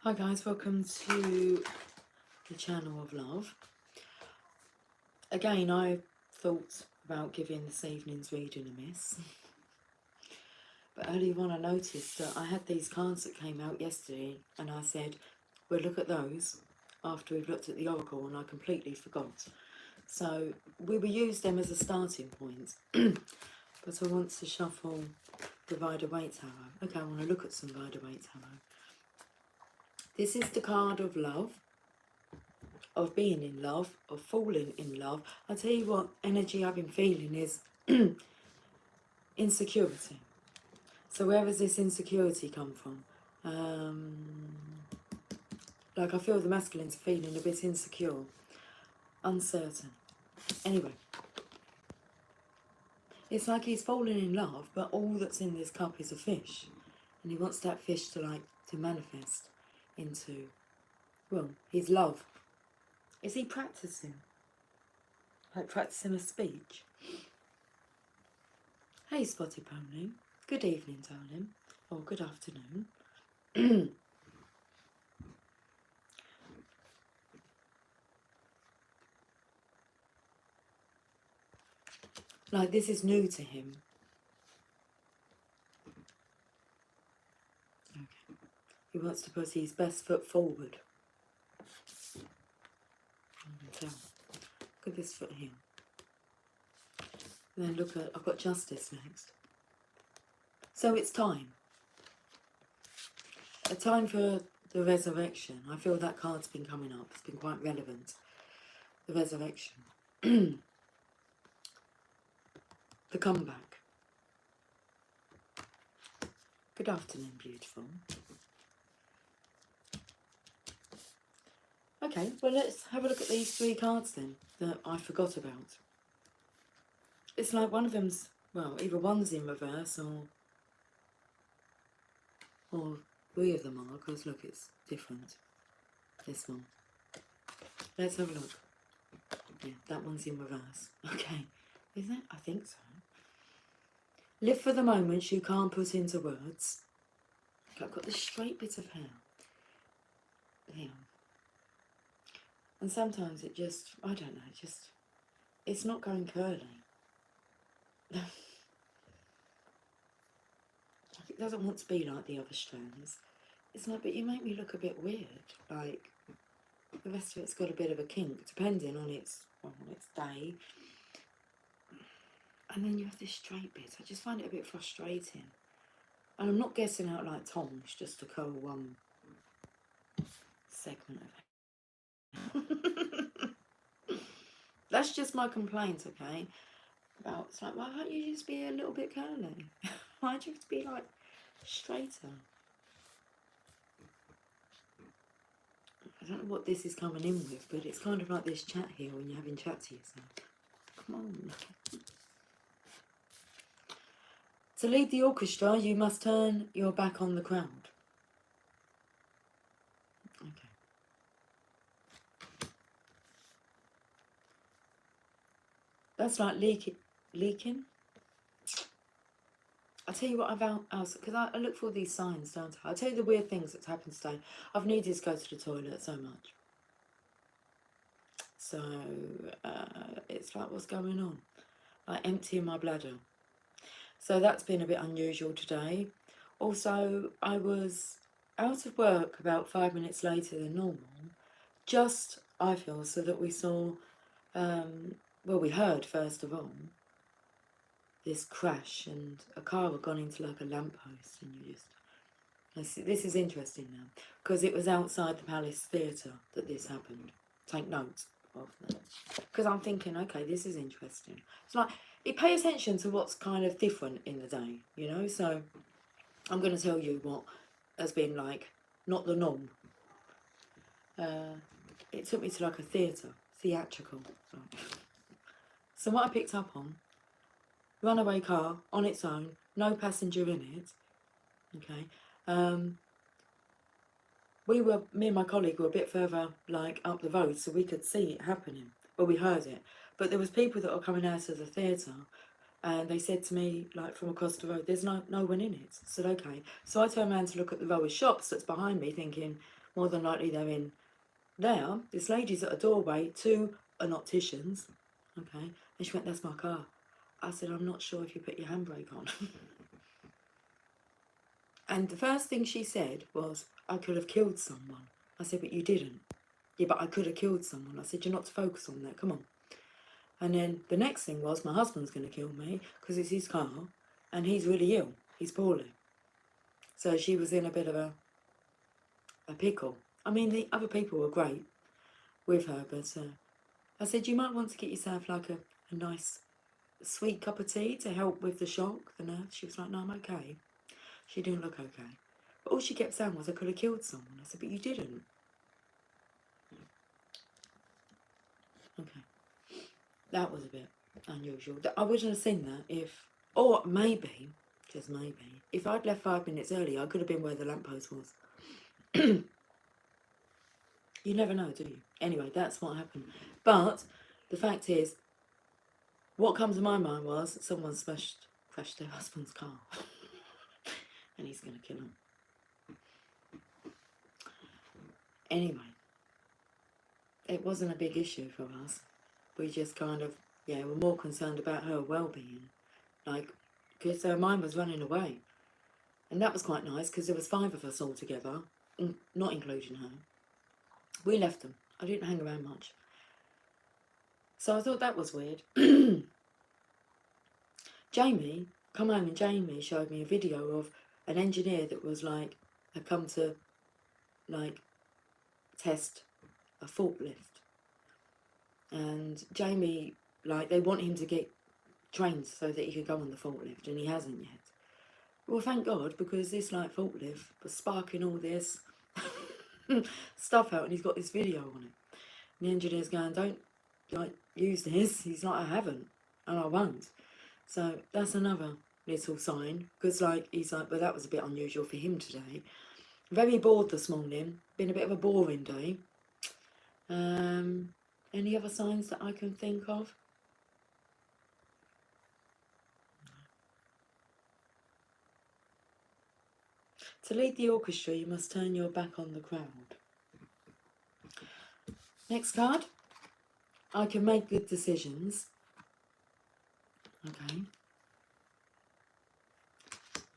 Hi guys, welcome to the channel of love. Again, I thought about giving this evening's reading a miss. But earlier on I noticed that I had these cards that came out yesterday and I said, we'll look at those after we've looked at the Oracle, and I completely forgot. So we will use them as a starting point. But I want to shuffle the Rider-Waite Tarot. Okay, I want to look at some Rider-Waite Tarot. This is the card of love, of being in love, of falling in love. I tell you what energy I've been feeling is insecurity. So where has this insecurity come from? Like I feel the masculines are feeling a bit insecure, uncertain. Anyway, it's like he's fallen in love, but all that's in this cup is a fish, and he wants that fish to manifest into, well, his love. Is he practicing? Like practicing a speech? Hey, Spotty Pony. Good evening, darling. Or good afternoon. Like this is new to him. Okay. He wants to put his best foot forward. Look at this foot here. And then look at, I've got justice next. So it's time. A time for the resurrection. I feel that card's been coming up. It's been quite relevant. The resurrection. The comeback. Good afternoon, beautiful. Okay, well let's have a look at these three cards then that I forgot about. It's like one of them's, well, either one's in reverse or three of them are, because look, it's different. This one. Let's have a look. Yeah, that one's in reverse. Okay, is it? I think so. Live for the moments you can't put into words. I've got this straight bit of hair. There. And sometimes it just, I don't know, it's not going curly. It doesn't want to be like the other strands. It's like, but you make me look a bit weird. Like, the rest of it's got a bit of a kink, depending on its day. And then you have this straight bit. I just find it a bit frustrating. And I'm not guessing out like tongs, just to curl one segment of it. That's just my complaint, okay? About, it's like, why can't you just be a little bit curly? Why do you have to be like straighter? I don't know what this is coming in with, but it's kind of like this chat here when you're having chat to yourself. Come on. To lead the orchestra, you must turn your back on the crowd. Okay. That's like leaking. I'll tell you what I've asked, because I look for these signs, don't I? I'll tell you the weird things that's happened today. I've needed to go to the toilet so much. So, it's like, what's going on? Like emptying my bladder. So that's been a bit unusual today. Also, I was out of work about 5 minutes later than normal. Just, I feel, so that we saw, well, we heard first of all, this crash, and a car had gone into like a lamppost, and you just, this is interesting now, because it was outside the Palace Theatre that this happened. Take note of that, because I'm thinking, okay, this is interesting. It's like, you pay attention to what's kind of different in the day, you know. So I'm going to tell you what has been like not the norm. It took me to like a theatrical. So what I picked up on, runaway car on its own, no passenger in it. Okay. Me and my colleague were a bit further like up the road, so we could see it happening. Well, we heard it, but there was people that were coming out of the theatre, and they said to me, like from across the road, there's no one in it. I said, okay. So I turned around to look at the row of shops that's behind me, thinking, more than likely they're in there. This lady's at a doorway to an optician's, okay, and she went, that's my car. I said, I'm not sure if you put your handbrake on. And the first thing she said was, I could have killed someone. I said, but you didn't. Yeah, but I could have killed someone. I said, you're not to focus on that, come on. And then the next thing was, my husband's going to kill me because it's his car and he's really ill. He's poorly. So she was in a bit of a pickle. I mean, the other people were great with her, but I said, you might want to get yourself like a nice sweet cup of tea to help with the shock, the nerves. She was like, no, I'm okay. She didn't look okay. But all she kept saying was, I could have killed someone. I said, but you didn't. Okay. That was a bit unusual. I wouldn't have seen that if, or maybe, just maybe, if I'd left 5 minutes early, I could have been where the lamppost was. You never know, do you? Anyway, that's what happened. But the fact is, what comes to my mind was someone crashed their husband's car. And he's going to kill him. Anyway, it wasn't a big issue for us. We just kind of, yeah, were more concerned about her well-being. Like, because her mind was running away. And that was quite nice, because there was 5 of us all together, not including her. We left them. I didn't hang around much. So I thought that was weird. Jamie, come home and Jamie showed me a video of an engineer that was like, had come to like test a forklift. And Jamie, like, they want him to get trained so that he could go on the forklift, and he hasn't yet. Well, thank God, because this like forklift was sparking all this stuff out, and he's got this video on it. And the engineer's going, don't like use this. He's like, I haven't, and I won't. So that's another little sign, because like he's like, but that was a bit unusual for him today. Very bored this morning. Been a bit of a boring day. Any other signs that I can think of? To lead the orchestra, you must turn your back on the crowd. Next card. I can make good decisions. Okay.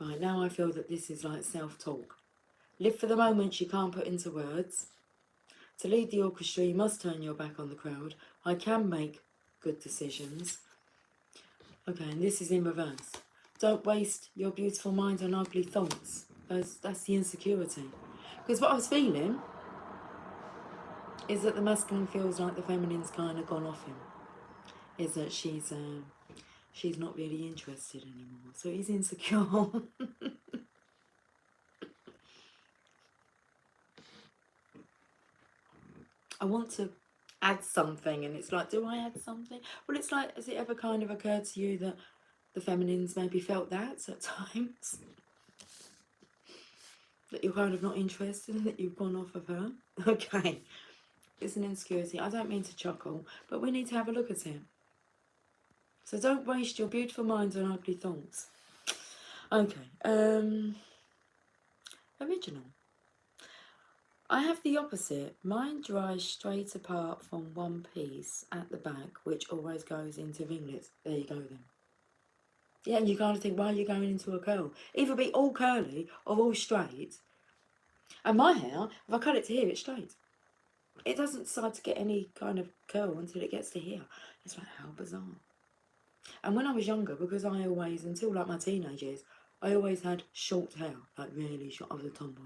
Right, now I feel that this is like self-talk. Live for the moments you can't put into words. To lead the orchestra, you must turn your back on the crowd. I can make good decisions. Okay, and this is in reverse. Don't waste your beautiful mind on ugly thoughts. That's the insecurity. Because what I was feeling is that the masculine feels like the feminine's kind of gone off him. Is that she's not really interested anymore. So he's insecure. I want to add something, and it's like, do I add something? Well, it's like, has it ever kind of occurred to you that the feminines maybe felt that at times? That you're kind of not interested and that you've gone off of her? Okay. It's an insecurity. I don't mean to chuckle, but we need to have a look at it. So don't waste your beautiful mind on ugly thoughts. Okay. Original. I have the opposite. Mine dries straight apart from one piece at the back, which always goes into ringlets. There you go then. Yeah, and you kind of think, why are you going into a curl? Either be all curly or all straight. And my hair, if I cut it to here, it's straight. It doesn't decide to get any kind of curl until it gets to here. It's like, how bizarre. And when I was younger, because I always, until like my teenage years, I always had short hair, like really short. I was a tomboy.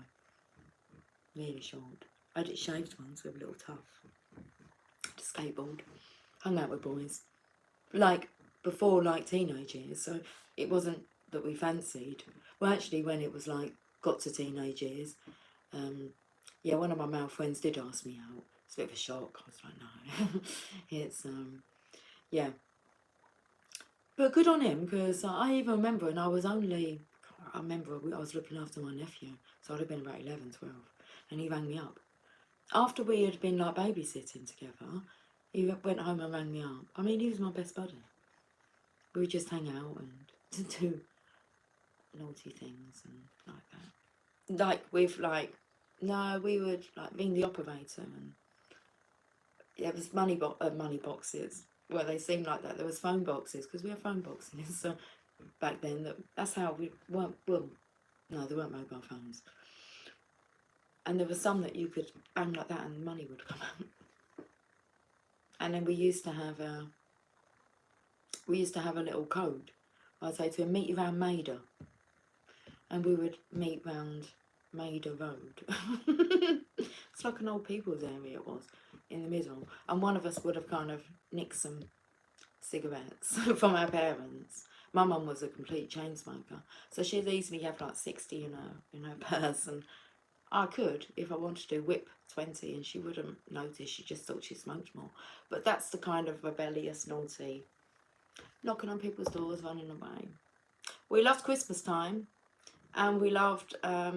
Really short. I had it shaved once with a little tuft. To skateboard. Hung out with boys. Like, before like teenage years, so it wasn't that we fancied. Well, actually, when it was like, got to teenage years, yeah, one of my male friends did ask me out. It's a bit of a shock. I was like, no. It's, yeah. But good on him, because I even remember, and I was only, I remember I was looking after my nephew, so I'd have been about 11, 12, and he rang me up. After we had been like babysitting together, he went home and rang me up. I mean, he was my best buddy. We would just hang out and do naughty things and like that. Like with like No, we would like ring the operator, and there was money boxes. Well, they seemed like that. There was phone boxes because we had phone boxes. So back then, that's how we weren't. Well, no, there weren't mobile phones, and there were some that you could bang like that, and money would come out. And then we used to have a little code. I'd say to him, meet you around Maida, and we would meet round Maida Road. It's like an old people's area. It was in the middle, and one of us would have kind of nicked some cigarettes from our parents. My mum was a complete chain smoker, so she'd easily have like 60 in her purse, and I could, if I wanted to, whip 20, and she wouldn't notice. She just thought she smoked more. But that's the kind of rebellious, naughty, knocking on people's doors, running away. We loved Christmas time, and we loved not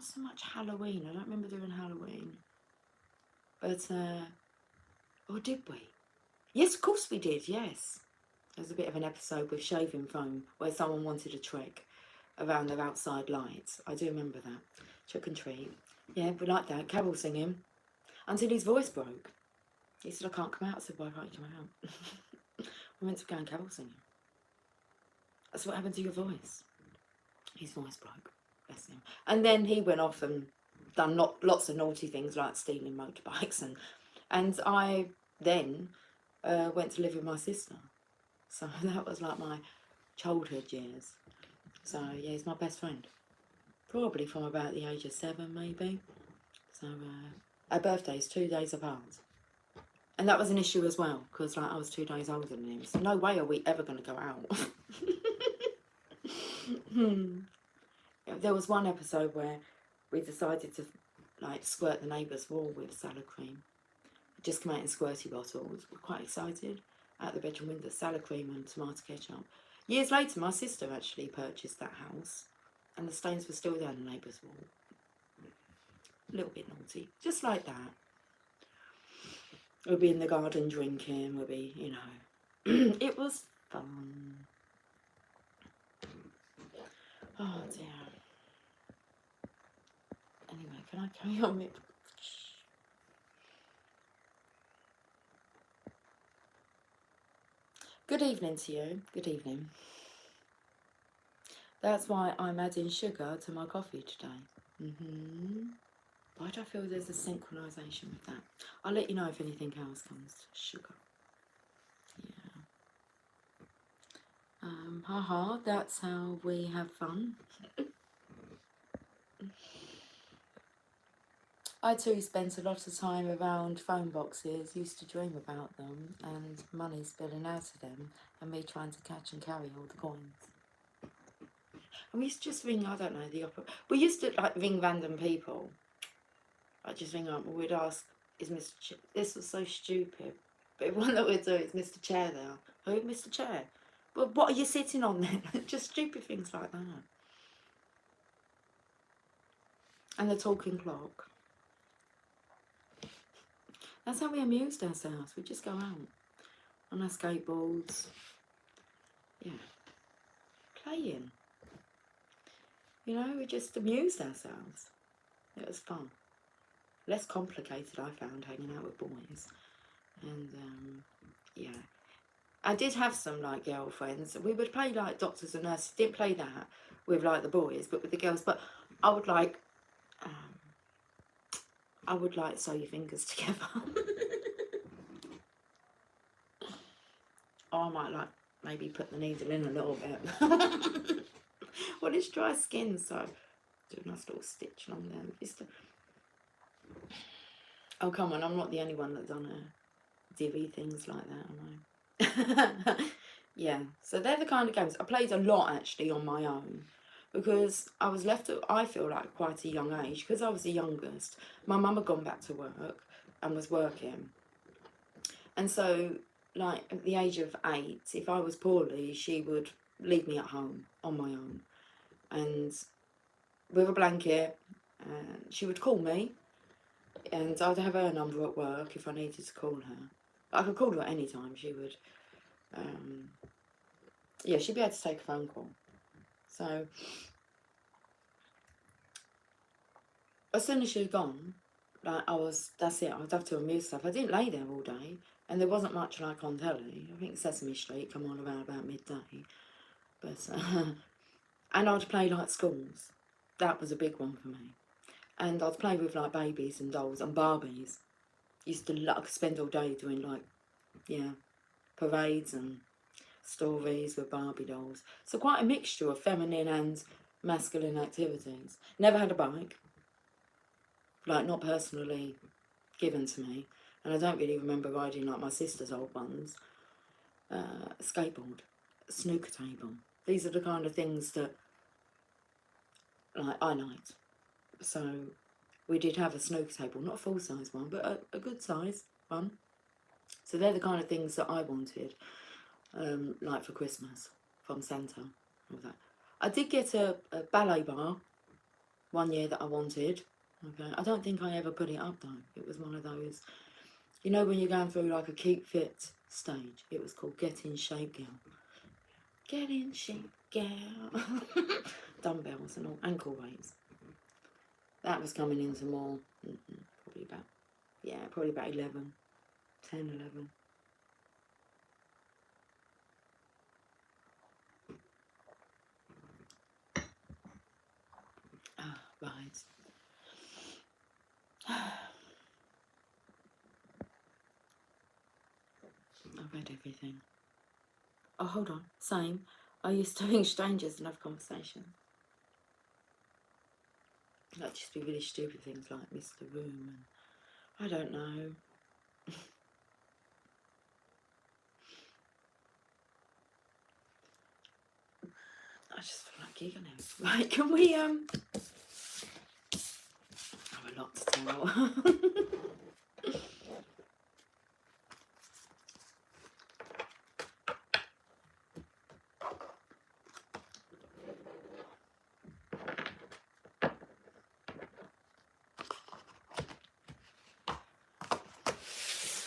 so much Halloween. I don't remember doing Halloween, but or did we? Yes, of course we did. Yes. There was a bit of an episode with shaving foam where someone wanted a trick around their outside lights. I do remember that. Trick and treat. Yeah, we liked that. Carol singing. Until his voice broke. He said, I can't come out. I said, why can't you come out? We're meant to go and carol singing. That's what happened to your voice. His voice broke. Bless him. And then he went off and done lots of naughty things like stealing motorbikes. And I then went to live with my sister. So that was like my childhood years. So yeah, he's my best friend. Probably from about the age of 7, maybe. So our birthdays 2 days apart. And that was an issue as well, because like I was 2 days older than him. So no way are we ever going to go out. There was one episode where we decided to like squirt the neighbour's wall with salad cream. It just came out in squirty bottles. We're quite excited. Out the bedroom window, salad cream and tomato ketchup. Years later, my sister actually purchased that house, and the stains were still there on the neighbour's wall. A little bit naughty, just like that. We'll be in the garden drinking, we'll be, you know. It was fun. Oh dear. Anyway, can I carry on with... Good evening to you. Good evening. That's why I'm adding sugar to my coffee today. Why do I feel there's a synchronisation with that? I'll let you know if anything else comes to sugar. Yeah. Haha, that's how we have fun. I too spent a lot of time around phone boxes, used to dream about them, and money spilling out of them, and me trying to catch and carry all the coins. And we used to just ring, I don't know, we used to like ring random people. I'd just ring up and we'd ask, is Mr. This was so stupid. But one that we'd do is Mr. Chair there. Who, Mr. Chair? Well, what are you sitting on then? Just stupid things like that. And the talking clock. That's how we amused ourselves. We'd just go out on our skateboards. Yeah. Playing. You know, we just amused ourselves. It was fun. Less complicated, I found, hanging out with boys. And, yeah. I did have some, like, girlfriends. We would play, like, doctors and nurses. Didn't play that with, like, the boys, but with the girls. But I would, like, sew your fingers together. Or I might, like, maybe put the needle in a little bit. Well, it's dry skin, so do a nice little stitch along there. Just oh, come on, I'm not the only one that's done divvy things like that, am I? Yeah, so they're the kind of games. I played a lot, actually, on my own. Because I was left at, I feel like, quite a young age. Because I was the youngest. My mum had gone back to work and was working. And so, like, at the age of 8, if I was poorly, she would leave me at home on my own. And with a blanket, and she would call me. And I'd have her number at work if I needed to call her. I could call her at any time. She would, yeah, she'd be able to take a phone call. So, as soon as she had gone, like that's it, I was have to amuse myself. I didn't lay there all day, and there wasn't much like on telly. I think Sesame Street come on around about midday, but and I'd play like schools. That was a big one for me. And I'd play with like babies and dolls and Barbies. Used to like spend all day doing like, yeah, parades and stories with Barbie dolls. So quite a mixture of feminine and masculine activities. Never had a bike, like not personally given to me. And I don't really remember riding like my sister's old ones. Skateboard, snooker table. These are the kind of things that like I liked. So we did have a snooker table, not a full size one, but a good size one. So they're the kind of things that I wanted, like for Christmas from Santa. All that. I did get a ballet bar one year that I wanted. Okay, I don't think I ever put it up though. It was one of those, you know, when you're going through like a keep fit stage. It was called Get in Shape Girl. Get in shape, girl. Dumbbells and all, ankle weights. That was coming into more, probably about 11, 10, 11. Right. I've read everything. Oh, hold on. Same. I used to ring strangers and have conversations. Like just be really stupid things like miss the room and I don't know. I just feel like giggling. Right, can we I have a lot to tell.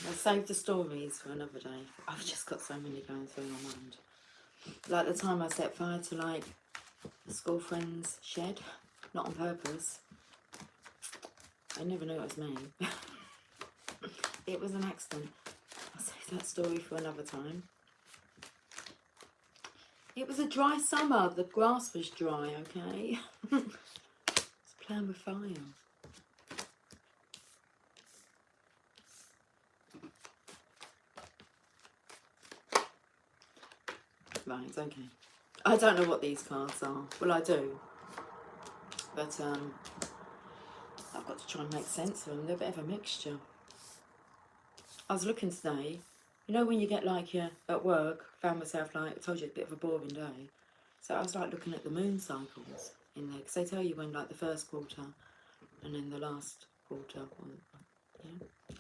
I'll save the stories for another day. I've just got so many going through my mind. Like the time I set fire to like a school friend's shed, not on purpose. I never knew it was me. It was an accident. I'll save that story for another time. It was a dry summer. The grass was dry, okay? It's playing with fire. Right, okay. I don't know what these cards are. Well, I do. But I've got to try and make sense of them. They're a bit of a mixture. I was looking today. You know when you get like at work, found myself like, I told you it's a bit of a boring day. So I was like looking at the moon cycles in there. Because they tell you when like the first quarter and then the last quarter. Yeah.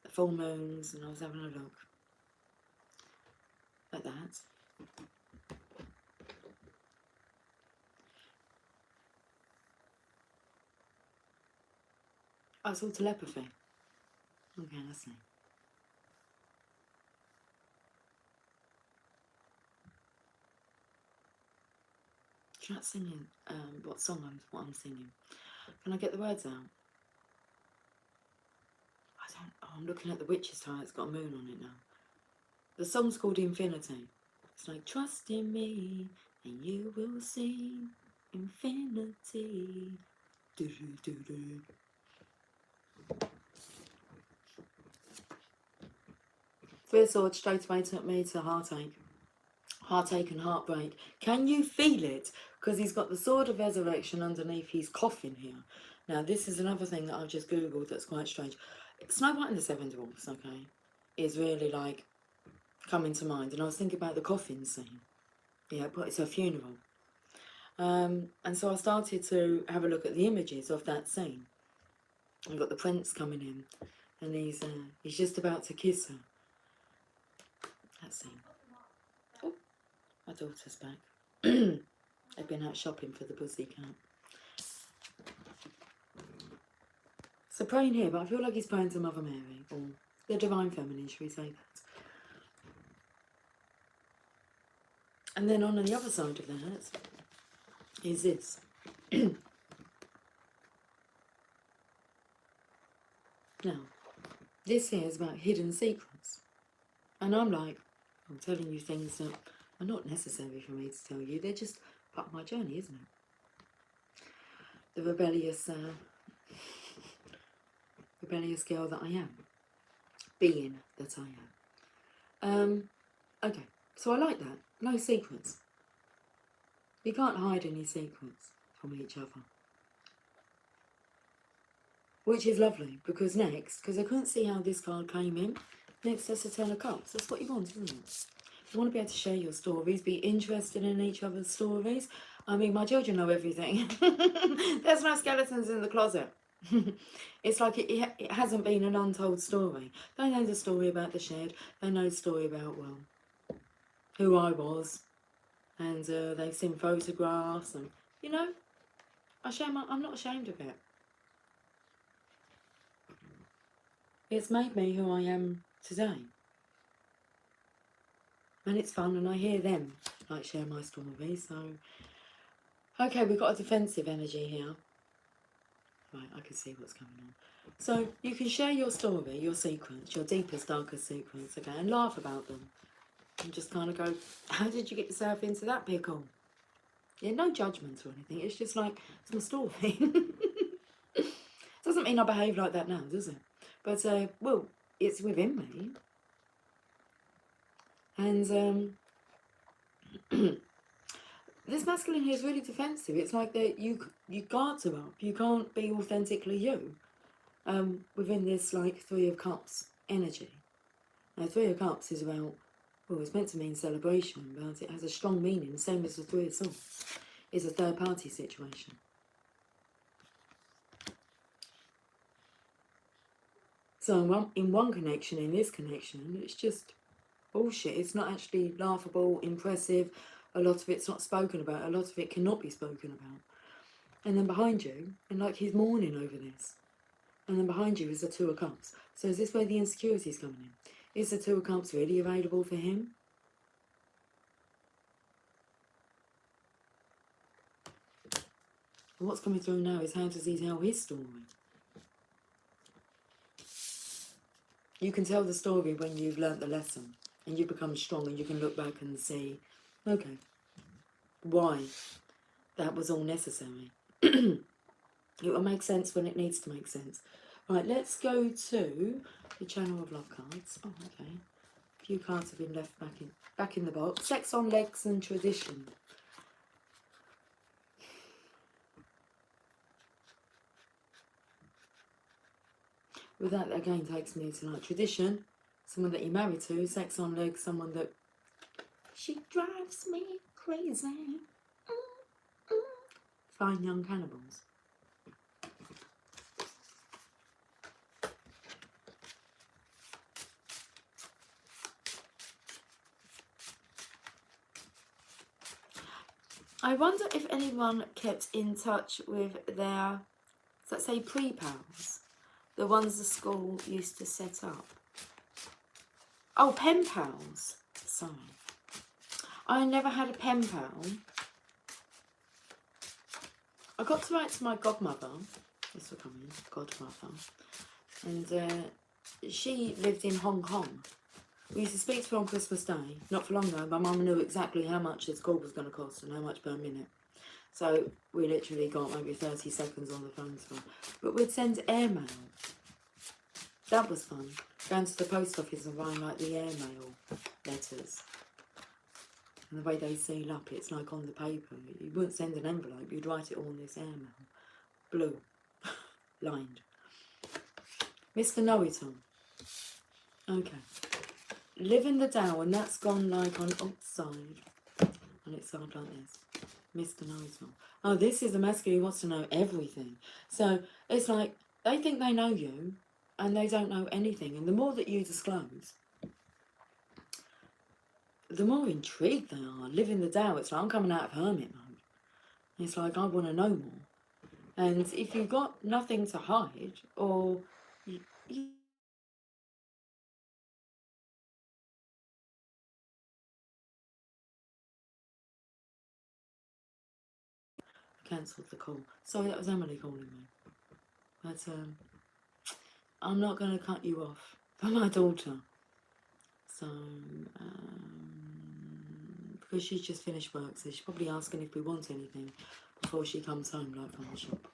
The full moons, and I was having a look at that. Oh, it's all telepathy. Okay, let's see. She's not singing what I'm singing. Can I get the words out? I'm looking at the witch's tie. It's got a moon on it now. The song's called Infinity. It's like, trust in me and you will see infinity. Do, do, do, do. Three of Swords straight away took me to heartache. Heartache and heartbreak. Can you feel it? Because he's got the Sword of Resurrection underneath his coffin here. Now, this is another thing that I've just Googled that's quite strange. Snow White and the Seven Dwarfs, okay, is really like coming to mind. And I was thinking about the coffin scene. Yeah, but it's a funeral. And so I started to have a look at the images of that scene. I've got the prince coming in, and he's just about to kiss her. That scene. Oh, my daughter's back. They've been out shopping for the pussycat. So praying here, but I feel like he's praying to Mother Mary, or the Divine Feminine, should we say that? And then on the other side of that is this. Now, this here is about hidden secrets. And I'm like, I'm telling you things that are not necessary for me to tell you. They're just part of my journey, isn't it? The rebellious girl that I am. Being that I am. Okay, so I like that. No secrets. You can't hide any secrets from each other. Which is lovely, because next, because I couldn't see how this card came in, next there's the Ten of Cups. That's what you want, isn't it? You want to be able to share your stories, be interested in each other's stories. I mean, my children know everything. There's no skeletons in the closet. It's like it hasn't been an untold story. They know the story about the shed. They know the story about, well, who I was. And they've seen photographs. And, you know, I'm not ashamed of it. It's made me who I am today. And it's fun, and I hear them, like, share my story, so... Okay, we've got a defensive energy here. Right, I can see what's going on. So, you can share your story, your secrets, your deepest, darkest secrets, okay, and laugh about them. And just kind of go, how did you get yourself into that pickle? Yeah, no judgment or anything, it's just like, it's my story. Doesn't mean I behave like that now, does it? But, well, it's within me. And, this masculine here is really defensive. It's like that your guards are up. You can't be authentically you within this, like, Three of Cups energy. Now, Three of Cups is about, well, it's meant to mean celebration, but it has a strong meaning, the same as the Three of Swords. It's a third-party situation. So in one connection, in this connection, it's just bullshit. It's not actually laughable, impressive. A lot of it's not spoken about. A lot of it cannot be spoken about. And then behind you, and like he's mourning over this. And then behind you is the Two of Cups. So is this where the insecurity is coming in? Is the Two of Cups really available for him? And what's coming through now is how does he tell his story? You can tell the story when you've learnt the lesson and you become strong and you can look back and see, okay, why that was all necessary. It will make sense when it needs to make sense. Right, let's go to the Channel of Love cards. Oh, okay. A few cards have been left back in the box. Sex on Legs and Tradition. Well, that again takes me to, like, tradition. Someone that you're married to. Sex on Legs, someone that... She drives me crazy. Fine Young Cannibals. I wonder if anyone kept in touch with their, let's say, pre-pals. The ones the school used to set up. Oh, pen pals. Sorry. I never had a pen pal. I got to write to my godmother. This will come in. Godmother. And she lived in Hong Kong. We used to speak to her on Christmas Day. Not for long though. My mum knew exactly how much this call was going to cost and how much per minute. So we literally got maybe 30 seconds on the phone to her. But we'd send airmail. That was fun. Going to the post office and buying, like, the airmail letters. And the way they seal up, it's like on the paper. You wouldn't send an envelope, you'd write it all on this airmail. Blue. Lined. Mr. Know-It-All. Okay. Live in the Dow, and that's gone, like, on outside. And it's gone like this. Mr. Know-It-All. Oh, this is a masculine who wants to know everything. So, it's like, they think they know you, and they don't know anything. And the more that you disclose, the more intrigued they are. Live in the Dow, it's like, I'm coming out of hermit mode. It's like, I want to know more. And if you've got nothing to hide, or you cancelled the call. Sorry, that was Emily calling me. But, I'm not going to cut you off for my daughter. So, because she's just finished work, so she's probably asking if we want anything before she comes home, like from the shop.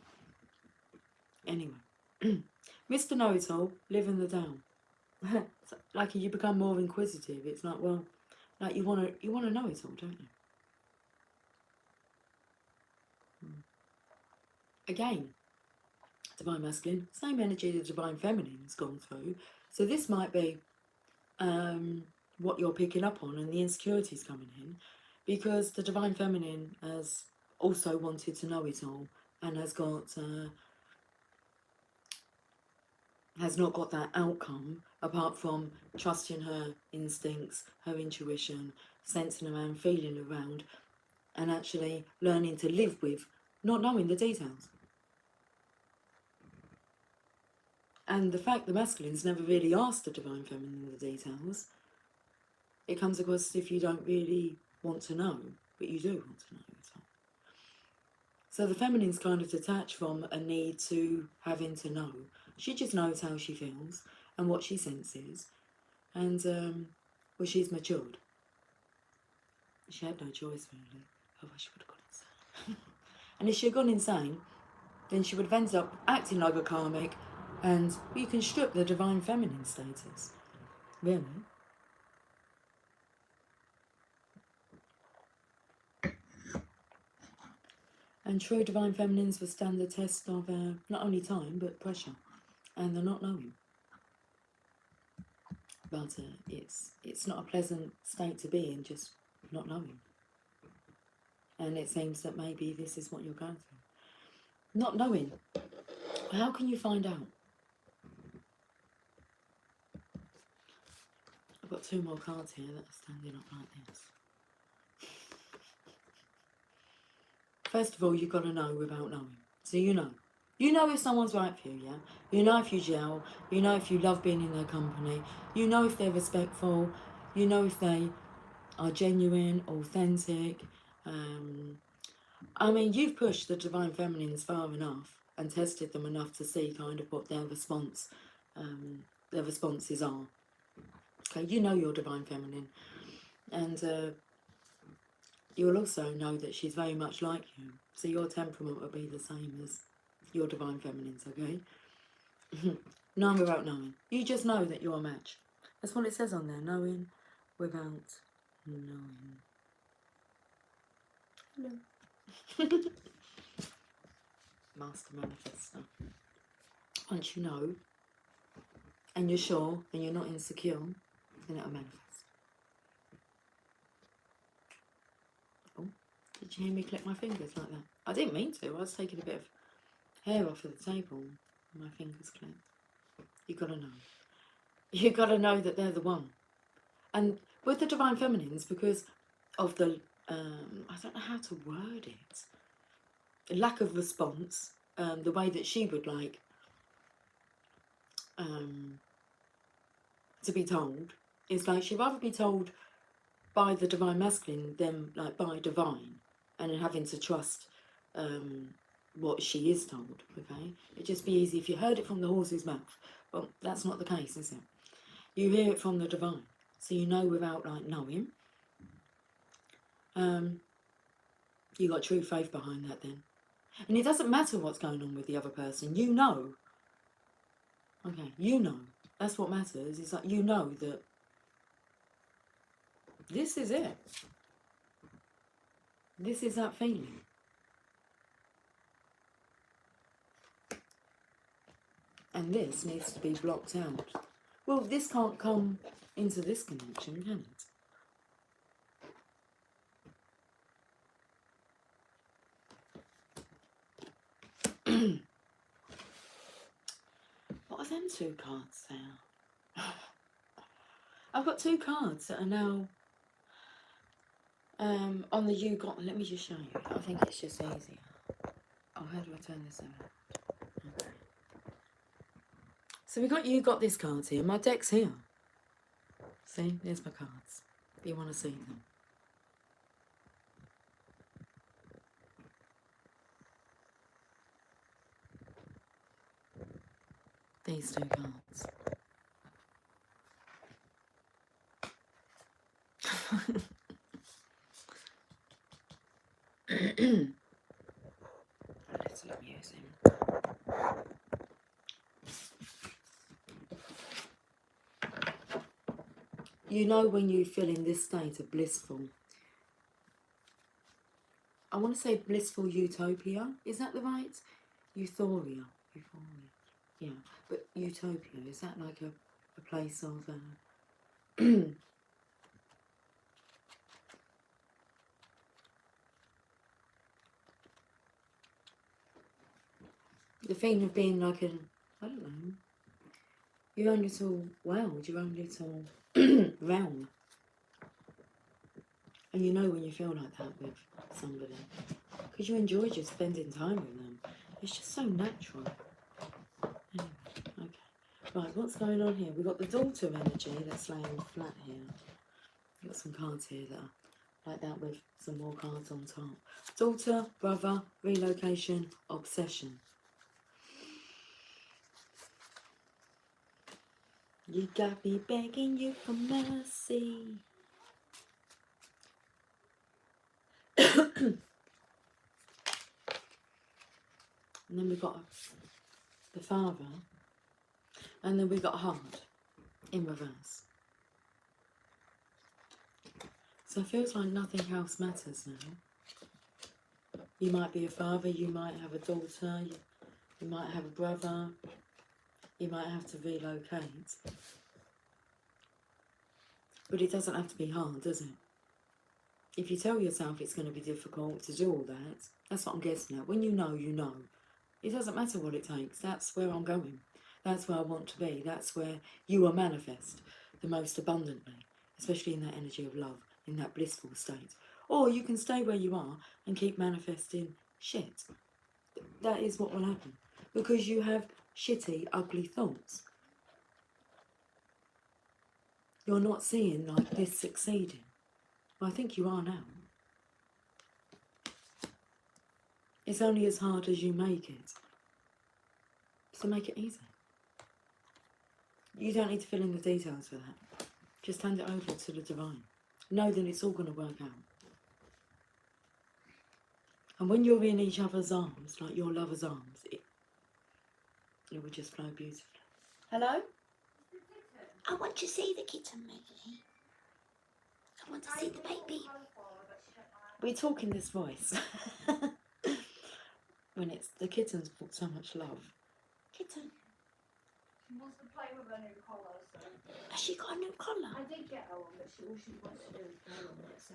Anyway, Mr. Know-it-all, living the down. Like you become more inquisitive. It's like, well, like you want to know it all, don't you? Again, divine masculine, same energy the divine feminine's gone through. So this might be what you're picking up on, and the insecurities coming in, because the divine feminine has also wanted to know it all and has not got that outcome apart from trusting her instincts, her intuition, sensing around, feeling around, and actually learning to live with not knowing the details. And the fact the masculine's never really asked the divine feminine the details, it comes across as if you don't really want to know, but you do want to know it all. So the feminine's kind of detached from a need to having to know. She just knows how she feels and what she senses, and well, she's matured. She had no choice really, otherwise she would have gone insane. And if she had gone insane, then she would have ended up acting like a karmic, and you can strip the divine feminine status, really. And true divine feminines will stand the test of not only time but pressure, and they're not knowing. But it's not a pleasant state to be in, just not knowing. And it seems that maybe this is what you're going through. Not knowing. How can you find out? I've got two more cards here that are standing up like this. First of all, you've got to know without knowing. So you know. You know if someone's right for you, yeah? You know if you gel. You know if you love being in their company. You know if they're respectful. You know if they are genuine, authentic. I mean, you've pushed the divine feminines far enough and tested them enough to see kind of what their responses are. Okay, you know your divine feminine, and you'll also know that she's very much like you. So your temperament will be the same as your divine feminines, okay? Knowing without knowing. You just know that you're a match. That's what it says on there, knowing without knowing. Hello. Master manifestor. Once you know, and you're sure, and you're not insecure, then it'll manifest. Oh, did you hear me click my fingers like that? I didn't mean to. I was taking a bit of hair off of the table. My fingers clicked. You gotta know. You gotta know that they're the one. And with the divine feminines, because of the I don't know how to word it. The lack of response, the way that she would like to be told, is like she'd rather be told by the divine masculine than like by divine, and having to trust what she is told. Okay, it'd just be easy if you heard it from the horse's mouth. Well, that's not the case, is it? You hear it from the divine, so you know without like knowing. You got true faith behind that then. And it doesn't matter what's going on with the other person, you know. Okay, you know. That's what matters. It's like you know that this is it. This is that feeling. And this needs to be blocked out. Well, this can't come into this connection, can it? What are them two cards there? I've got two cards that are now on the you got. Let me just show you. I think it's just easier. Oh, how do I turn this around? Okay. So we got you got this cards here. My deck's here. See, there's my cards. If you want to see them. these two cards. Let's let me use him. You know when you feel in this state of blissful, I want to say blissful utopia. Is that the right? Euphoria. Euphoria. Yeah. But utopia, is that like a place of... the feeling of being like an, I don't know, your own little world, your own little realm. And you know when you feel like that with somebody, because you enjoy just spending time with them. It's just so natural. Anyway, okay. Right, what's going on here? We've got the daughter energy that's laying flat here. We've got some cards here that are like that with some more cards on top. Daughter, brother, relocation, obsession. You got me begging you for mercy. And then we've got the father. And then we've got heart in reverse. So it feels like nothing else matters now. You might be a father, you might have a daughter, you might have a brother, you might have to relocate. But it doesn't have to be hard, does it? If you tell yourself it's going to be difficult to do all that, that's what I'm guessing at. When you know, you know. It doesn't matter what it takes. That's where I'm going. That's where I want to be. That's where you will manifest the most abundantly, especially in that energy of love, in that blissful state. Or you can stay where you are and keep manifesting shit. That is what will happen. Because you have shitty, ugly thoughts. You're not seeing like this succeeding. Well, I think you are now. It's only as hard as you make it. So make it easy. You don't need to fill in the details for that. Just hand it over to the divine. Know that it's all going to work out. And when you're in each other's arms, like your lover's arms, it will just flow beautifully. Hello? I want to see the kitten, Maggie. I want to see the baby. We talk in this voice. When it's the kitten's got so much love. Kitten. She wants to play with her new collar, so... Has she got a new collar? I did get her one, but all she wants to do is play with it, so...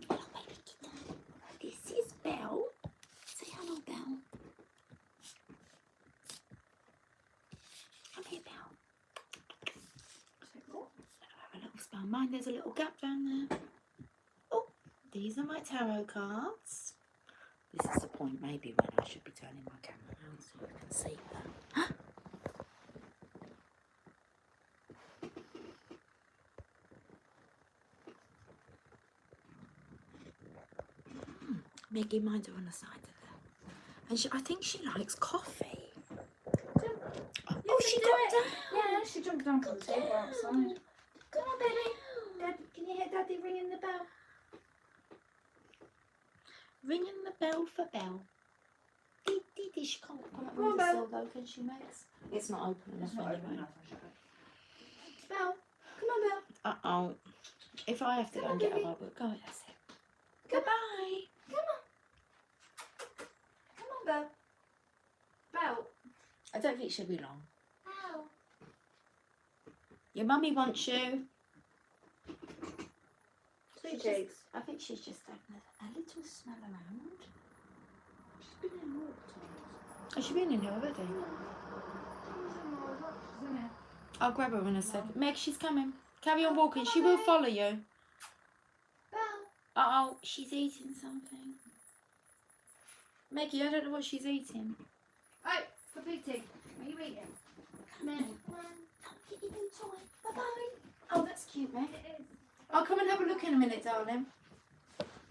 Hello, baby kitten. This is Belle. Say hello, Belle. Come here, Belle. Have a little spell. Mine, there's a little gap down there. Oh, these are my tarot cards. This is the point, maybe, when I should be turning my camera around so you can see them. Maggie, mine's are on the side of her. And I think she likes coffee. Oh, she got down. Yeah, she jumped down from the table outside. Come on, baby. Dad, can you hear Daddy ringing the bell? Ringing the bell for Belle. She can't come up Come on, with the Belle. cell though, can she, Max? It's not open enough It's not anyway. open enough, I should. Belle, come on, Belle. Uh-oh. If I have to go and get her, I will go. That's it. Goodbye. Come on. Come on, Belle. Belle. I don't think she'll be long. Belle. Your mummy wants you. Sweet cheeks. I think she's just having a little smell around. She's been in more times. Has she been in here already? She's in there. I'll grab her in a second. Meg, she's coming. Carry on walking. She will follow you. Belle. Uh-oh, she's eating something. Maggie, I don't know what she's eating. Hey, Papiti, what are you eating? Come here. Come on. Get your new toy. Bye-bye. Bye-bye. Oh, that's cute, Meg. It is. I'll come and have a look in a minute, darling.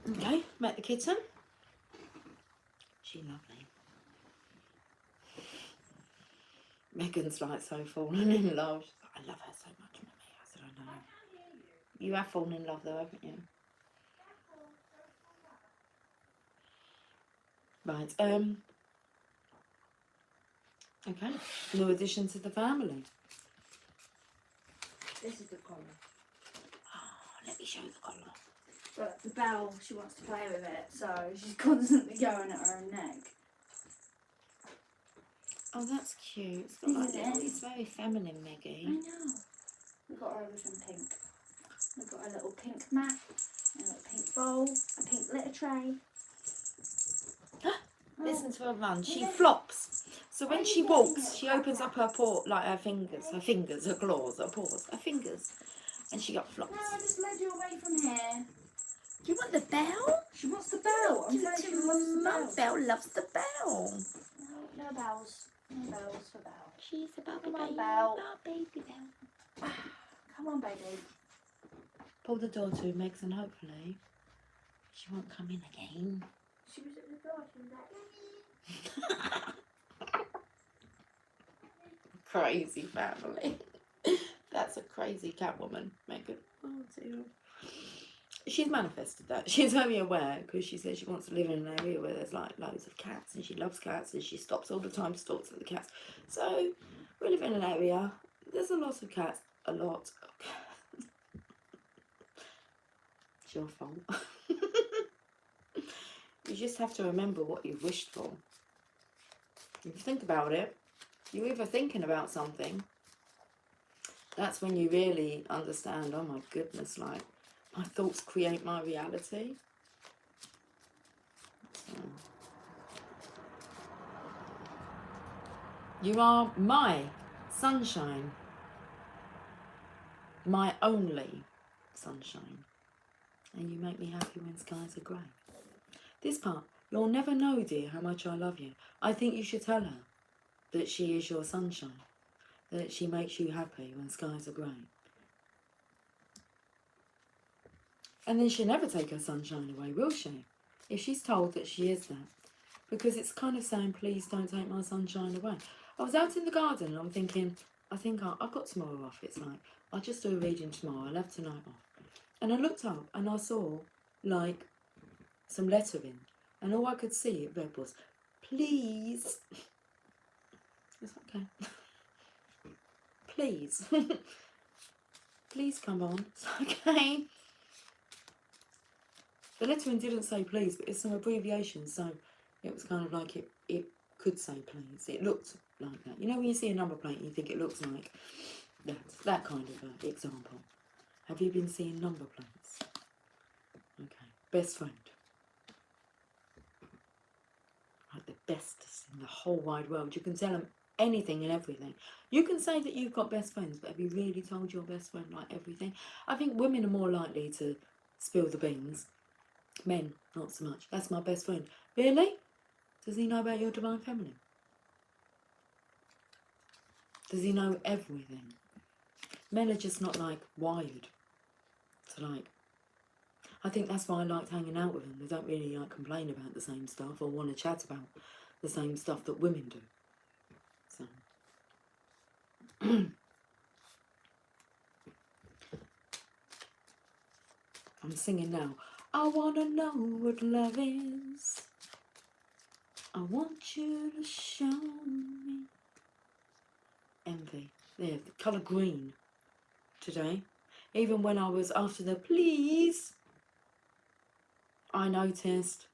Okay, met the kitten. She's lovely. Megan's like so fallen in love. She's like, I love her so much, Mummy. I said, I know. You have fallen in love though, haven't you? Right, okay. New addition to the family. This is the collar. Oh, let me show you the collar. But the bell, she wants to play with it, so she's constantly going at her own neck. Oh, that's cute. It's got like Isn't little, it? it's very feminine, I Meggie. know. We got her everything pink. We've got a little pink mat, a little pink bowl, a pink litter tray. Listen to her run. She Yeah. flops. So when Are she you walks, getting it? she opens up her paw, like her fingers, her claws, her paws, her fingers, and she got flops. No, I just led you away from here. Do you want the bell? She wants the bell. I'm telling you, she loves the Mum bell. Bell loves the bell. No, no bells. No bells for bell. She's a Barbie Come on, baby. Belle. Oh, baby Bell. Come on, baby. Pull the door to Megs and hopefully she won't come in again. She was at the door. She was like, Crazy family. That's a crazy cat woman, Megan. Oh dear. She's manifested that. She's very aware because she says she wants to live in an area where there's like loads of cats and she loves cats and she stops all the time to talk to the cats. So we live in an area. There's a lot of cats. A lot of cats. It's your fault. You just have to remember what you've wished for. If you think about it, you're either thinking about something. That's when you really understand, oh my goodness, like, my thoughts create my reality. So, you are my sunshine. My only sunshine. And you make me happy when skies are grey. This part, you'll never know, dear, how much I love you. I think you should tell her that she is your sunshine. That she makes you happy when skies are grey. And then she'll never take her sunshine away, will she? If she's told that she is that. Because it's kind of saying, please don't take my sunshine away. I was out in the garden and I'm thinking, I think I've got tomorrow off. It's like, I'll just do a reading tomorrow. I'll have tonight off. And I looked up and I saw, like, some lettering. And all I could see it read was, please. It's okay. Please. Please come on. It's okay. The lettering didn't say please, but it's some abbreviation, so it was kind of like it could say please. It looked like that. You know when you see a number plate and you think it looks like that kind of example. Have you been seeing number plates? Okay. Best friend. Like the bestest in the whole wide world. You can tell them anything and everything. You can say that you've got best friends, but have you really told your best friend like everything? I think women are more likely to spill the beans. Men, not so much. That's my best friend. Really? Does he know about your divine feminine? Does he know everything? Men are just not like wired to like. I think that's why I liked hanging out with them. They don't really like complain about the same stuff or want to chat about the same stuff that women do. So. I'm singing now. I want to know what love is. I want you to show me. Envy. There, the colour green today. Even when I was after the please, I noticed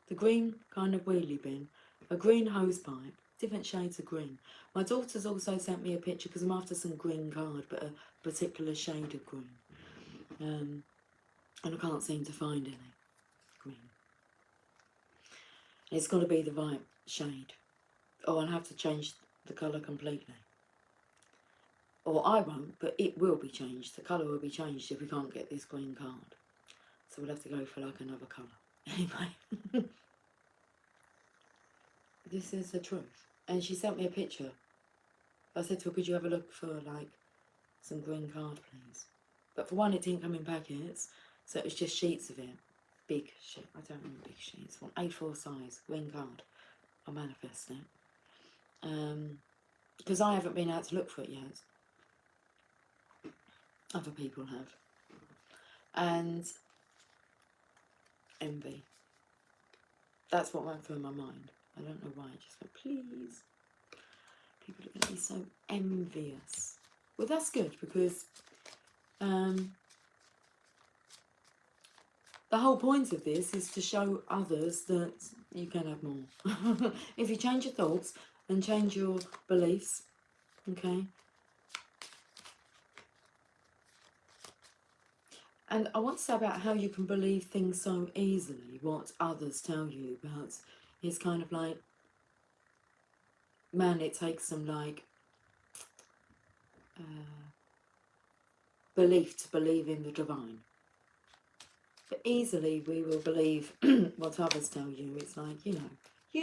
the green kind of wheelie bin, a green hose pipe, different shades of green. My daughter's also sent me a picture because I'm after some green card, but a particular shade of green. And I can't seem to find any green. It's got to be the right shade. Or I'll have to change the colour completely. Or I won't, but it will be changed. The colour will be changed if we can't get this green card. So we'll have to go for like another colour. Anyway. This is the truth. And she sent me a picture. I said to her, could you have a look for like some green card please? But for one, it didn't come in packets. So it was just sheets of it. big sheet. I don't want big sheets. I want A4 size, green card. I'll manifest it. Because I haven't been out to look for it yet. Other people have. And envy. That's what went through my mind. I don't know why. I just went, please. People are going to be so envious. Well, that's good because the whole point of this is to show others that you can have more. If you change your thoughts and change your beliefs, okay? And I want to say about how you can believe things so easily, what others tell you about. It's kind of like, man, it takes some like belief to believe in the divine. But easily we will believe what others tell you. It's like, you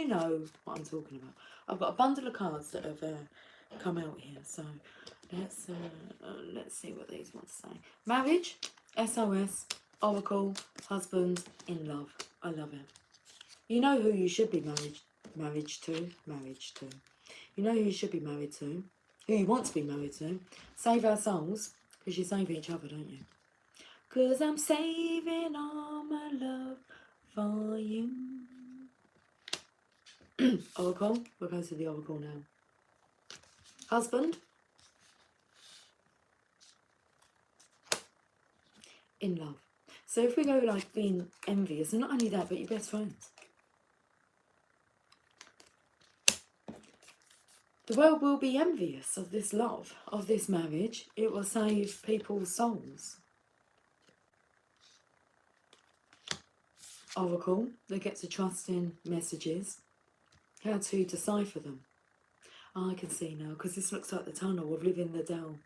know what I'm talking about. I've got a bundle of cards that have come out here, so let's see what these want to say. Marriage, SOS, Oracle, husband, in love. I love it. You know who you should be married to. You know who you should be married to, who you want to be married to. Save our souls, because you save each other, don't you? Because I'm saving all my love for you. Oracle, we'll go to the Oracle now. Husband, in love. So if we go like being envious, and not only that, but your best friends. The world will be envious of this love, of this marriage. It will save people's souls. Oracle, they get to trust in messages, how to decipher them. Oh, I can see now, because this looks like the tunnel of Living the Dell.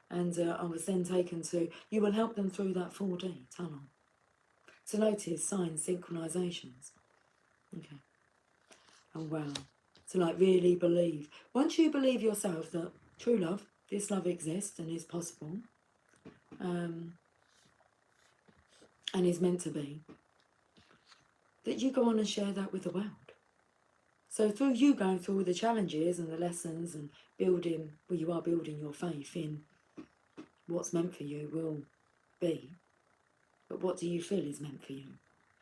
And I was then taken to, you will help them through that 4D tunnel. To notice signs, synchronizations. Okay. And wow. To like really believe. Once you believe yourself that true love, this love exists and is possible, and is meant to be, that you go on and share that with the world. So through you going through all the challenges and the lessons and building, well, you are building your faith in what's meant for you will be. But what do you feel is meant for you?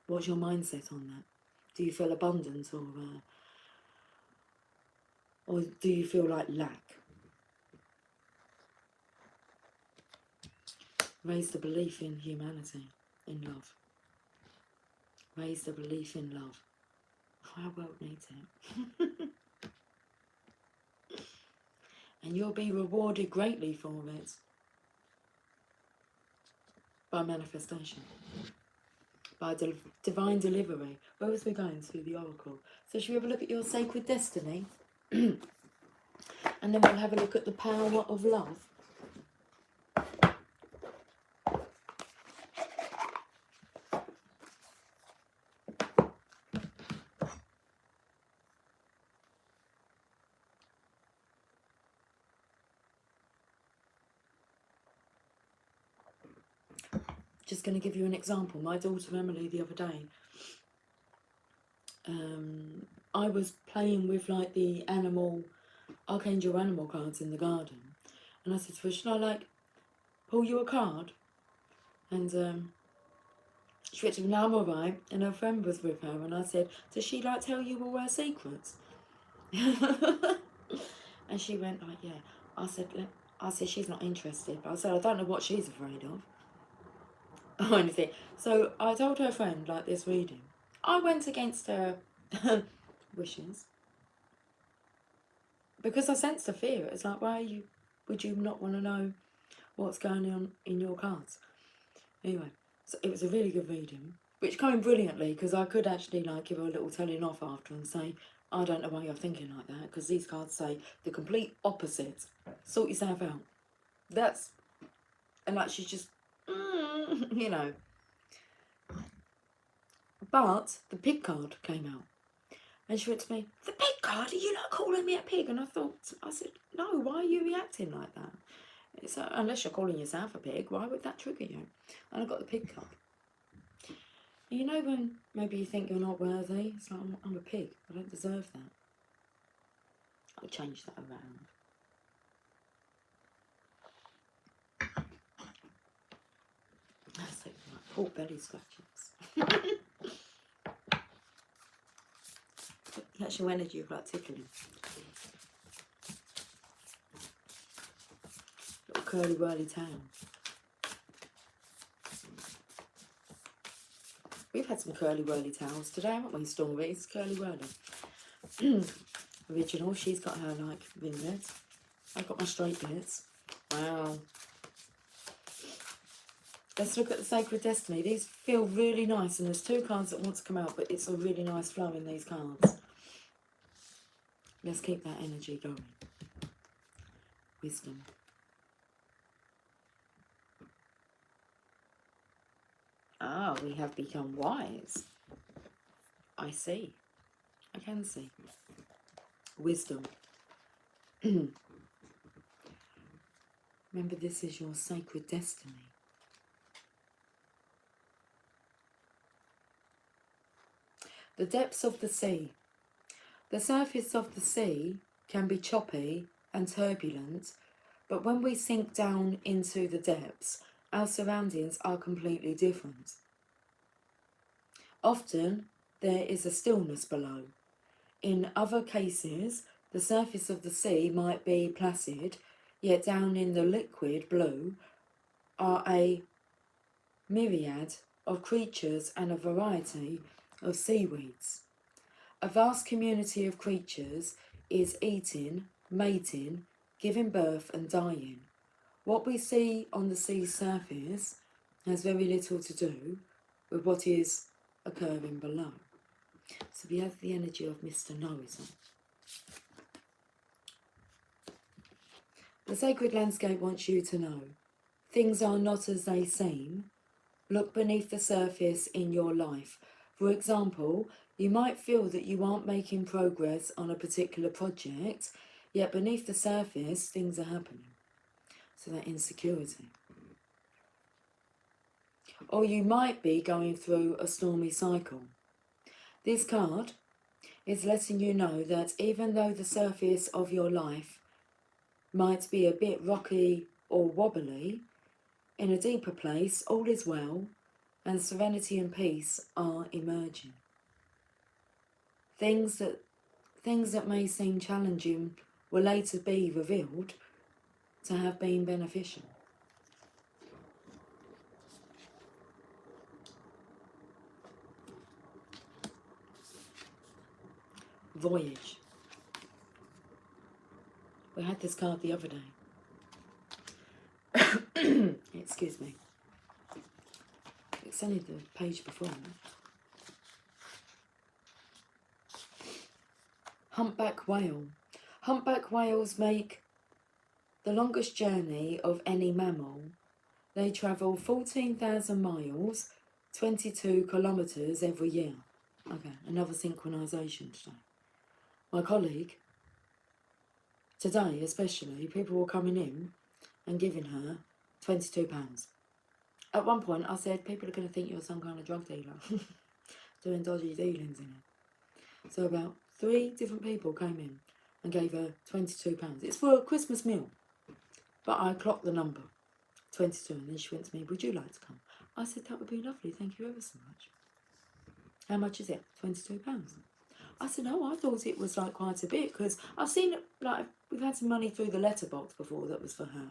What's your mindset on that? Do you feel abundant or do you feel like lack? Raise the belief in humanity, in love. Raise the belief in love. Our world needs it. And you'll be rewarded greatly for it. By manifestation. By divine delivery. Where was we going to? The Oracle. So should we have a look at your sacred destiny? And then we'll have a look at the power of love. Just going to give you an example. My daughter Emily the other day, I was playing with like the Archangel animal cards in the garden, and I said to her, should I like pull you a card? And she went to me, no, I'm alright. And her friend was with her, and I said, does she like tell you all her secrets? And she went like, yeah. I said she's not interested, but I said I don't know what she's afraid of. Or anything. So I told her friend like this reading. I went against her wishes because I sensed a fear. It's like, why would you not want to know what's going on in your cards? Anyway, so it was a really good reading, which came brilliantly because I could actually like give her a little telling off after and say, I don't know why you're thinking like that, because these cards say the complete opposite. Sort yourself out. And like she's just, you know. But the pig card came out. And she went to me, the pig card? Are you like calling me a pig? And I said, no, why are you reacting like that? It's unless you're calling yourself a pig, why would that trigger you? And I got the pig card. You know when maybe you think you're not worthy? It's like, I'm a pig. I don't deserve that. I'll change that around. That's like poor belly scratches. The actual energy of like tickling. Little curly whirly tail. We've had some curly whirly towels today, haven't we, Stories? Curly whirly. Original, she's got her like ringlets. I've got my straight bits. Wow. Let's look at the Sacred Destiny. These feel really nice, and there's 2 cards that want to come out, but it's a really nice flow in these cards. Let's keep that energy going. Wisdom. Ah, we have become wise. I see. I can see. Wisdom. Remember, this is your sacred destiny. The depths of the sea. The surface of the sea can be choppy and turbulent, but when we sink down into the depths, our surroundings are completely different. Often, there is a stillness below. In other cases, the surface of the sea might be placid, yet down in the liquid blue are a myriad of creatures and a variety of seaweeds. A vast community of creatures is eating, mating, giving birth and dying. What we see on the sea's surface has very little to do with what is occurring below. So we have the energy of Mr. Know-It-All. The sacred landscape wants you to know things are not as they seem. Look beneath the surface in your life. For example, you might feel that you aren't making progress on a particular project, yet beneath the surface things are happening. So that insecurity. Or you might be going through a stormy cycle. This card is letting you know that even though the surface of your life might be a bit rocky or wobbly, in a deeper place all is well and serenity and peace are emerging. Things that may seem challenging will later be revealed to have been beneficial. Voyage. We had this card the other day. Excuse me. It's only the page before. Humpback whale. Humpback whales make the longest journey of any mammal. They travel 14,000 miles, 22 kilometres every year. Okay, another synchronisation today. My colleague, today especially, people were coming in and giving her £22. At one point I said, people are going to think you're some kind of drug dealer, doing dodgy dealings in it. So about 3 different people came in and gave her £22. It's for a Christmas meal. But I clocked the number, 22, and then she went to me, would you like to come? I said, that would be lovely, thank you ever so much. How much is it? £22. I said, no, I thought it was like quite a bit, because I've seen it, like, we've had some money through the letterbox before that was for her,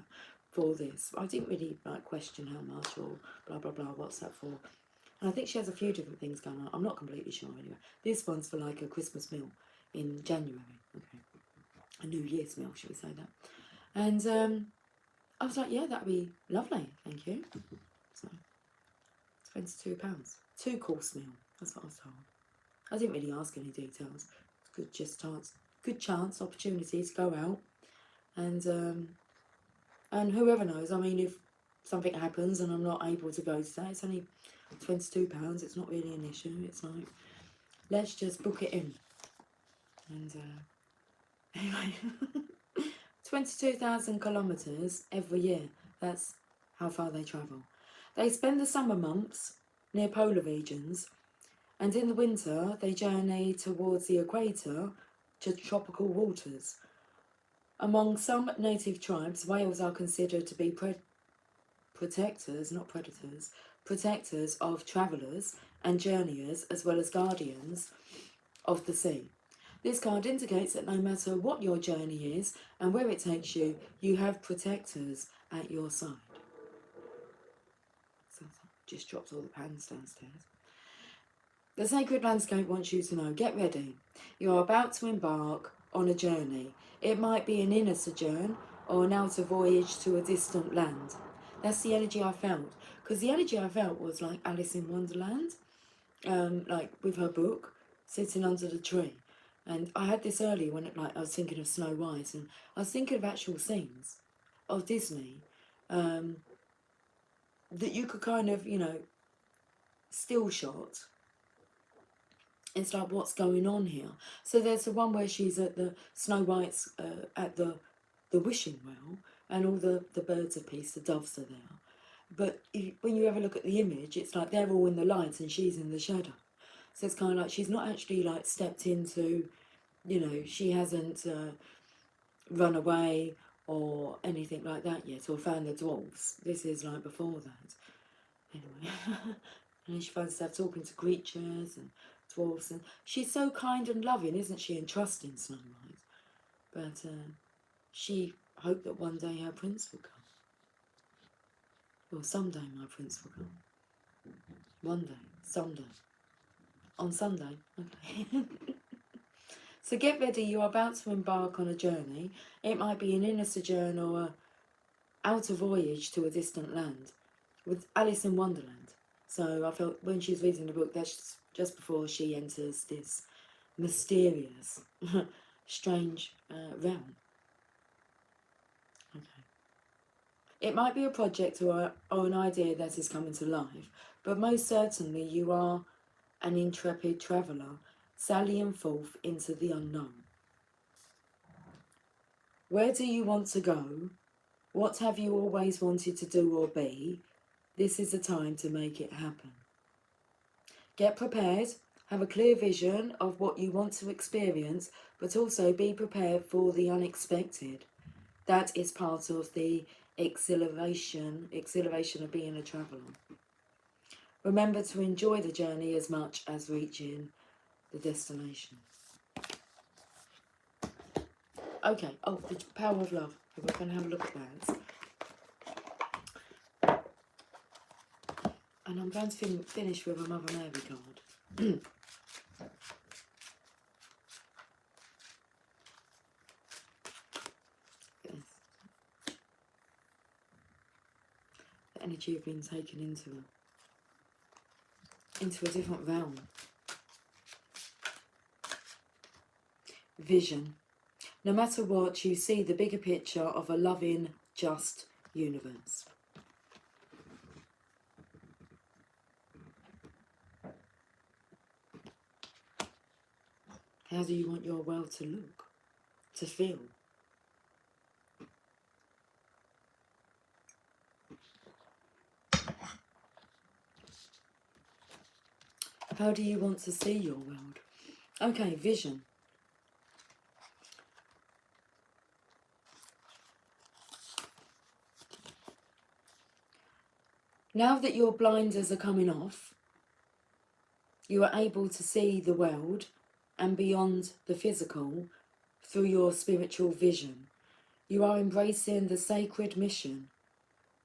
for this. I didn't really like question how much or blah, blah, blah, what's that for? And I think she has a few different things going on. I'm not completely sure anyway. This one's for like a Christmas meal in January. Okay. A New Year's meal, should we say that? And I was like, yeah, that'd be lovely, thank you. So, £22. 2-course meal, that's what I was told. I didn't really ask any details. It's good chance, opportunity to go out. And whoever knows, I mean, if something happens and I'm not able to go today, it's only £22, it's not really an issue. It's like, let's just book it in. And anyway, 22,000 kilometres every year. That's how far they travel. They spend the summer months near polar regions, and in the winter they journey towards the equator to tropical waters. Among some native tribes, whales are considered to be protectors, not predators, protectors of travellers and journeyers, as well as guardians of the sea. This card indicates that no matter what your journey is and where it takes you, you have protectors at your side. So just dropped all the pans downstairs. The sacred landscape wants you to know, get ready. You're about to embark on a journey. It might be an inner sojourn or an outer voyage to a distant land. That's the energy I felt. Because the energy I felt was like Alice in Wonderland, like with her book, sitting under the tree. And I had this earlier when I was thinking of Snow White, and I was thinking of actual scenes of Disney that you could kind of, still shot. It's like, what's going on here? So there's the one where she's at the Snow White's at the wishing well, and all the birds are peace, the doves are there. But when you ever look at the image, it's like they're all in the light and she's in the shadow. So it's kind of like she's not actually like stepped into, she hasn't run away or anything like that yet, or found the dwarves. This is like before that. Anyway, and then she finds herself talking to creatures and dwarves, and she's so kind and loving, isn't she, and trusting Snow White. But she hoped that one day her prince would come. Well, someday my prince will come. One day, someday. On Sunday, okay. So get ready, you're about to embark on a journey. It might be an inner sojourn or a outer voyage to a distant land, with Alice in Wonderland. So I felt when she's reading the book, that's just before she enters this mysterious, strange realm. Okay. It might be a project or an idea that is coming to life, but most certainly you are an intrepid traveller, sallying forth into the unknown. Where do you want to go? What have you always wanted to do or be? This is the time to make it happen. Get prepared, have a clear vision of what you want to experience, but also be prepared for the unexpected. That is part of the exhilaration of being a traveller. Remember to enjoy the journey as much as reaching the destination. Okay, the power of love. We're going to have a look at that. And I'm going to finish with a Mother Mary card. Yes. The energy of being taken into a different realm. Vision. No matter what, you see the bigger picture of a loving, just universe. How do you want your world to look, to feel? How do you want to see your world? Okay, vision. Now that your blinders are coming off, you are able to see the world and beyond the physical through your spiritual vision. You are embracing the sacred mission,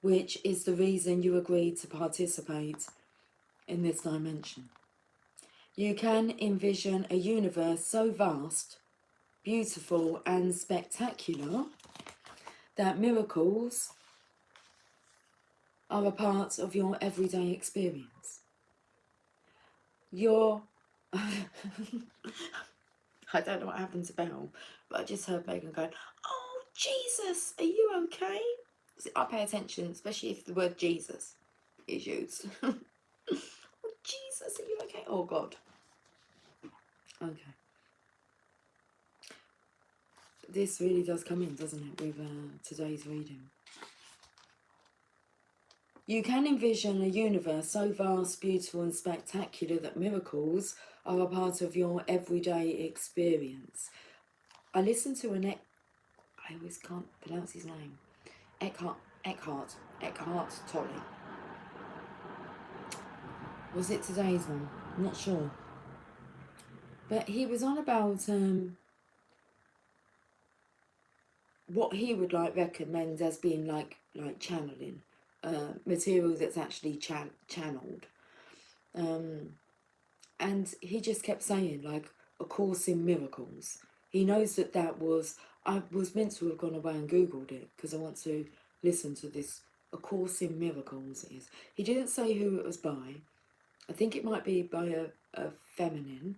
which is the reason you agreed to participate in this dimension. You can envision a universe so vast, beautiful and spectacular that miracles are a part of your everyday experience. I don't know what happened to Belle, but I just heard Megan going, "Oh, Jesus, are you okay?" I pay attention, especially if the word Jesus is used. "Oh, Jesus, are you okay?" Oh, God. Okay. This really does come in, doesn't it, with today's reading. You can envision a universe so vast, beautiful and spectacular that miracles are a part of your everyday experience. I listened to I always can't pronounce his name. Eckhart Tolle. Was it today's one? I'm not sure. But he was on about what he would like recommend as being like channeling, material that's actually channeled. And he just kept saying like A Course in Miracles. He knows that was, I was meant to have gone away and Googled it because I want to listen to this. A Course in Miracles is. He didn't say who it was by. I think it might be by a feminine.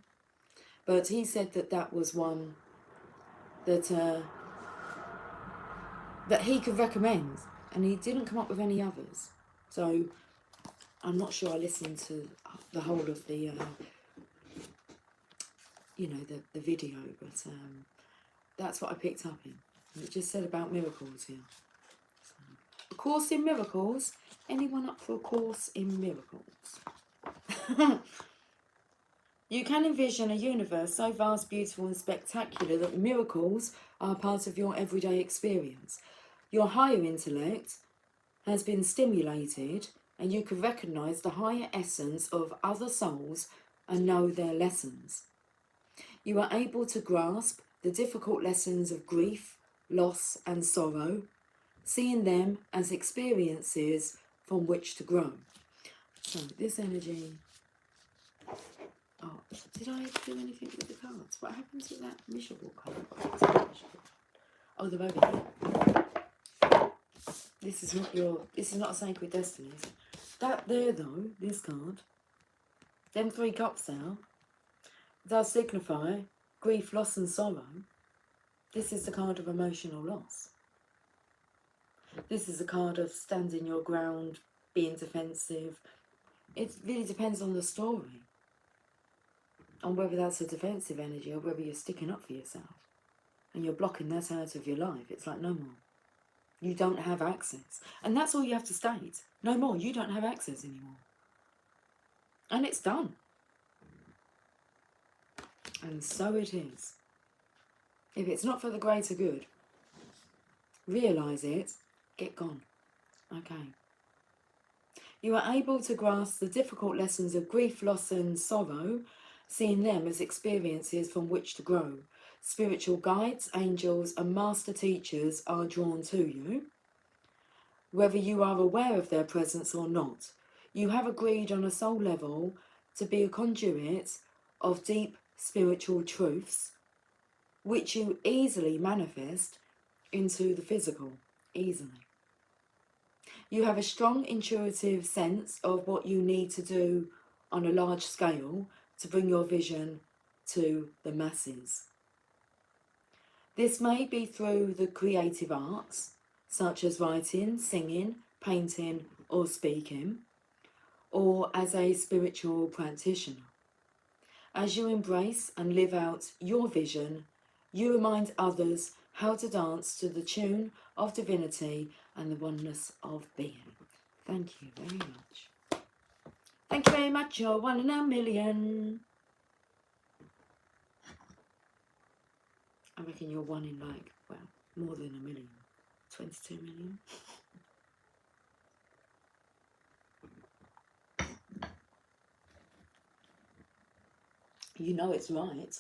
But he said that was one that that he could recommend, and he didn't come up with any others. So I'm not sure I listened to the whole of the the video, but that's what I picked up in. And it just said about miracles here. So, A Course in Miracles. Anyone up for A Course in Miracles? You can envision a universe so vast, beautiful and spectacular that miracles are part of your everyday experience. Your higher intellect has been stimulated and you can recognise the higher essence of other souls and know their lessons. You are able to grasp the difficult lessons of grief, loss and sorrow, seeing them as experiences from which to grow. So this energy... Oh, did I do anything with the cards? What happens with that miserable card? Oh, they're over here. This is not a Sacred Destiny, is it? That there though, this card, them 3 cups there, does signify grief, loss and sorrow. This is the card of emotional loss. This is a card of standing your ground, being defensive. It really depends on the story. On whether that's a defensive energy or whether you're sticking up for yourself and you're blocking that out of your life. It's like no more. You don't have access. And that's all you have to state. No more. You don't have access anymore. And it's done. And so it is. If it's not for the greater good, realise it, get gone. Okay. You are able to grasp the difficult lessons of grief, loss and sorrow, seeing them as experiences from which to grow. Spiritual guides, angels and master teachers are drawn to you, whether you are aware of their presence or not. You have agreed on a soul level to be a conduit of deep spiritual truths, which you easily manifest into the physical, easily. You have a strong intuitive sense of what you need to do on a large scale to bring your vision to the masses. This may be through the creative arts, such as writing, singing, painting or speaking, or as a spiritual practitioner. As you embrace and live out your vision, you remind others how to dance to the tune of divinity and the oneness of being. Thank you very much. Thank you very much. You're 1 in a million. I reckon you're 1 in like, well, more than a million. 22 million. You know it's right.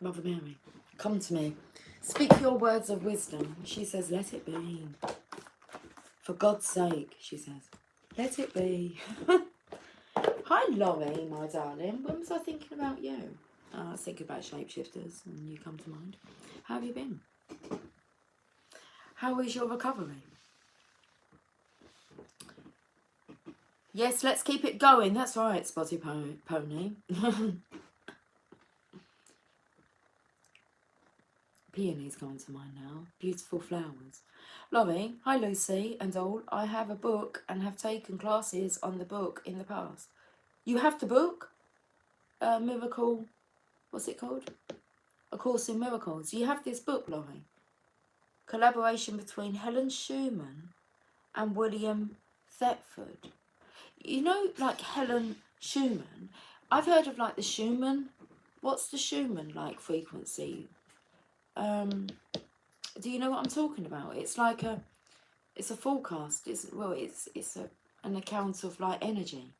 Mother Mary, come to me. Speak your words of wisdom. She says, let it be. For God's sake, she says, let it be. Hi, Laurie, my darling. When was I thinking about you? I was thinking about shapeshifters and you come to mind. How have you been? How is your recovery? Yes, let's keep it going. That's right, Spotty Pony. Peonies coming to mind now. Beautiful flowers. Laurie, hi Lucy and all. I have a book and have taken classes on the book in the past. You have the book? Miracle, what's it called? A Course in Miracles. You have this book, Laurie. Collaboration between Helen Schumann and William Thetford. You know, like Helen Schumann. I've heard of like the Schumann. What's the Schumann like frequency? Do you know what I'm talking about? It's like it's a forecast. It's an account of like energy.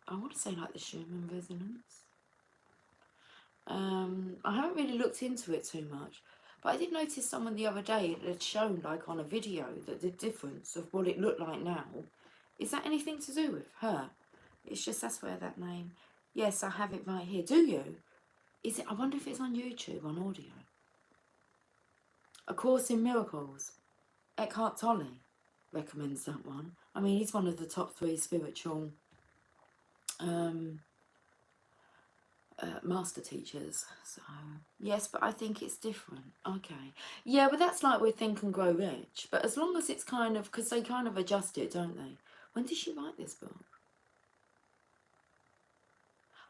I want to say like the Schumann resonance. I haven't really looked into it too much, but I did notice someone the other day that had shown like on a video that the difference of what it looked like now. Is that anything to do with her? It's just that's where that name. Yes, I have it right here. Do you? Is it? I wonder if it's on YouTube on audio. A Course in Miracles. Eckhart Tolle recommends that one. I mean, he's one of the top 3 spiritual master teachers. So yes, but I think it's different. Okay, yeah, but that's like with Think and Grow Rich. But as long as it's kind of, because they kind of adjust it, don't they? When did she write this book?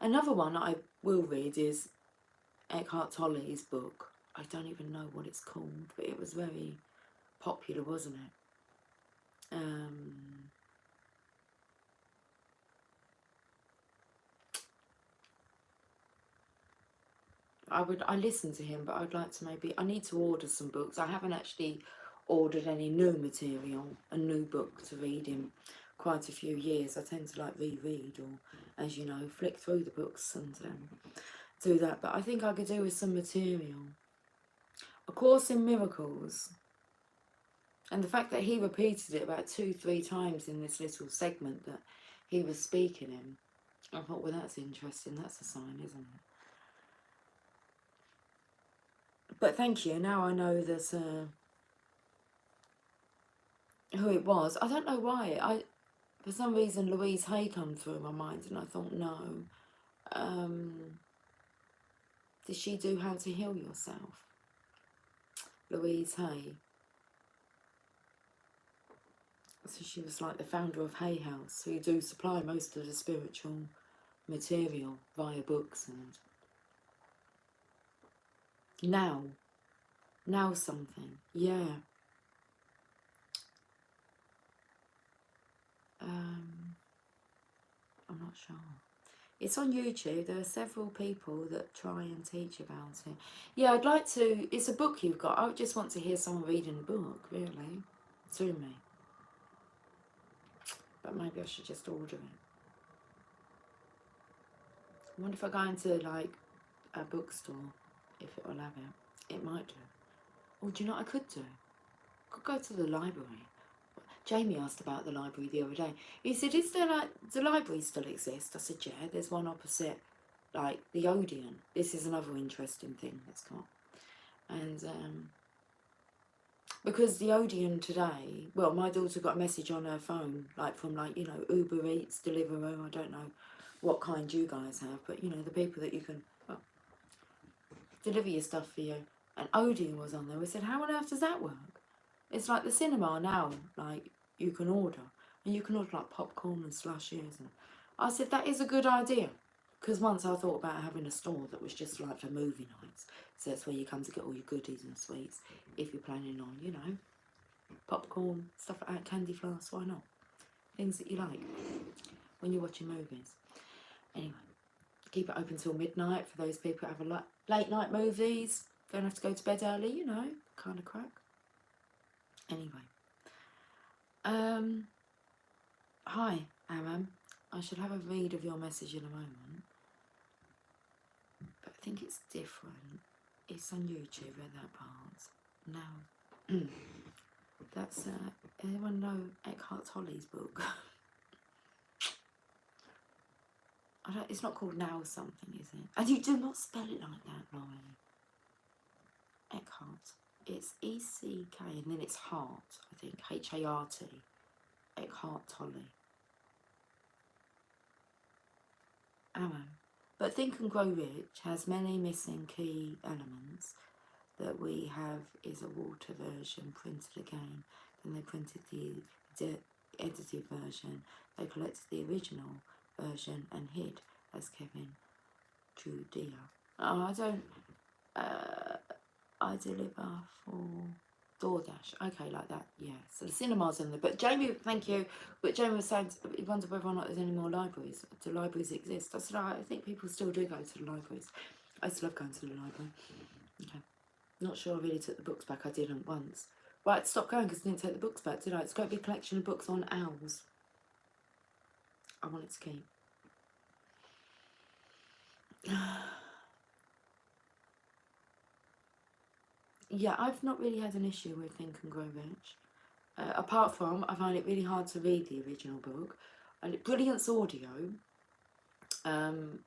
Another one I will read is Eckhart Tolle's book. I don't even know what it's called, but it was very popular, wasn't it? I listen to him, but I'd like to I need to order some books. I haven't actually ordered any new material, a new book to read in quite a few years. I tend to like reread or, as you know, flick through the books and do that. But I think I could do with some material. A Course in Miracles. And the fact that he repeated it about 2-3 times in this little segment that he was speaking in, I thought, well, that's interesting. That's a sign, isn't it? But thank you. Now I know there's who it was. I don't know why. For some reason Louise Hay come through my mind, and I thought, no. Did she do How to Heal Yourself? Louise Hay. So she was like the founder of Hay House, who do supply most of the spiritual material via books and now something, yeah. I'm not sure. It's on YouTube. There are several people that try and teach about it. Yeah, I'd like to. It's a book you've got. I just want to hear someone reading the book, really, to me. But maybe I should just order it. I wonder if I go into like a bookstore, if it will have it. It might do. Oh, do you know what I could do? I could go to the library. Jamie asked about the library the other day. He said, "Is there like the library still exist?" I said, "Yeah, there's one opposite, like the Odeon." This is another interesting thing that's got, and because the Odeon today, well, my daughter got a message on her phone, like from like Uber Eats, Deliveroo. I don't know what kind you guys have, but the people that you can deliver your stuff for you. And Odeon was on there. We said, "How on earth does that work?" It's like the cinema now, like you can order, and you can order like popcorn and slushies. And I said that is a good idea, because once I thought about having a store that was just like for movie nights, so that's where you come to get all your goodies and sweets if you're planning on, popcorn, stuff like that, candy floss. Why not? Things that you like when you're watching movies. Anyway, keep it open till midnight for those people that have a late night movies. Don't have to go to bed early, kind of crack. Anyway, hi, Aram. I should have a read of your message in a moment, but I think it's different. It's on YouTube at that part. Now, that's, anyone know Eckhart Tolle's book? It's not called Now Something, is it? And you do not spell it like that, Lauren. Eckhart. It's E-C-K, and then it's Hart, I think, H-A-R-T. Eckhart Tolle. But Think and Grow Rich has many missing key elements. That we have is a water version printed again. Then they printed the edited version. They collected the original version and hid as Kevin Judea. I deliver for DoorDash. Okay, like that. Yeah. So the cinemas in there. But Jamie, thank you. But Jamie was saying he wondered whether or not there's any more libraries. Do libraries exist? I said, I think people still do go to the libraries. I used to love going to the library. Okay. Not sure I really took the books back. I didn't once. Right, stop going because I didn't take the books back, did I? It's got to be a collection of books on owls. I wanted to keep. Yeah, I've not really had an issue with Think and Grow Rich. Apart from, I find it really hard to read the original book. And Brilliance Audio done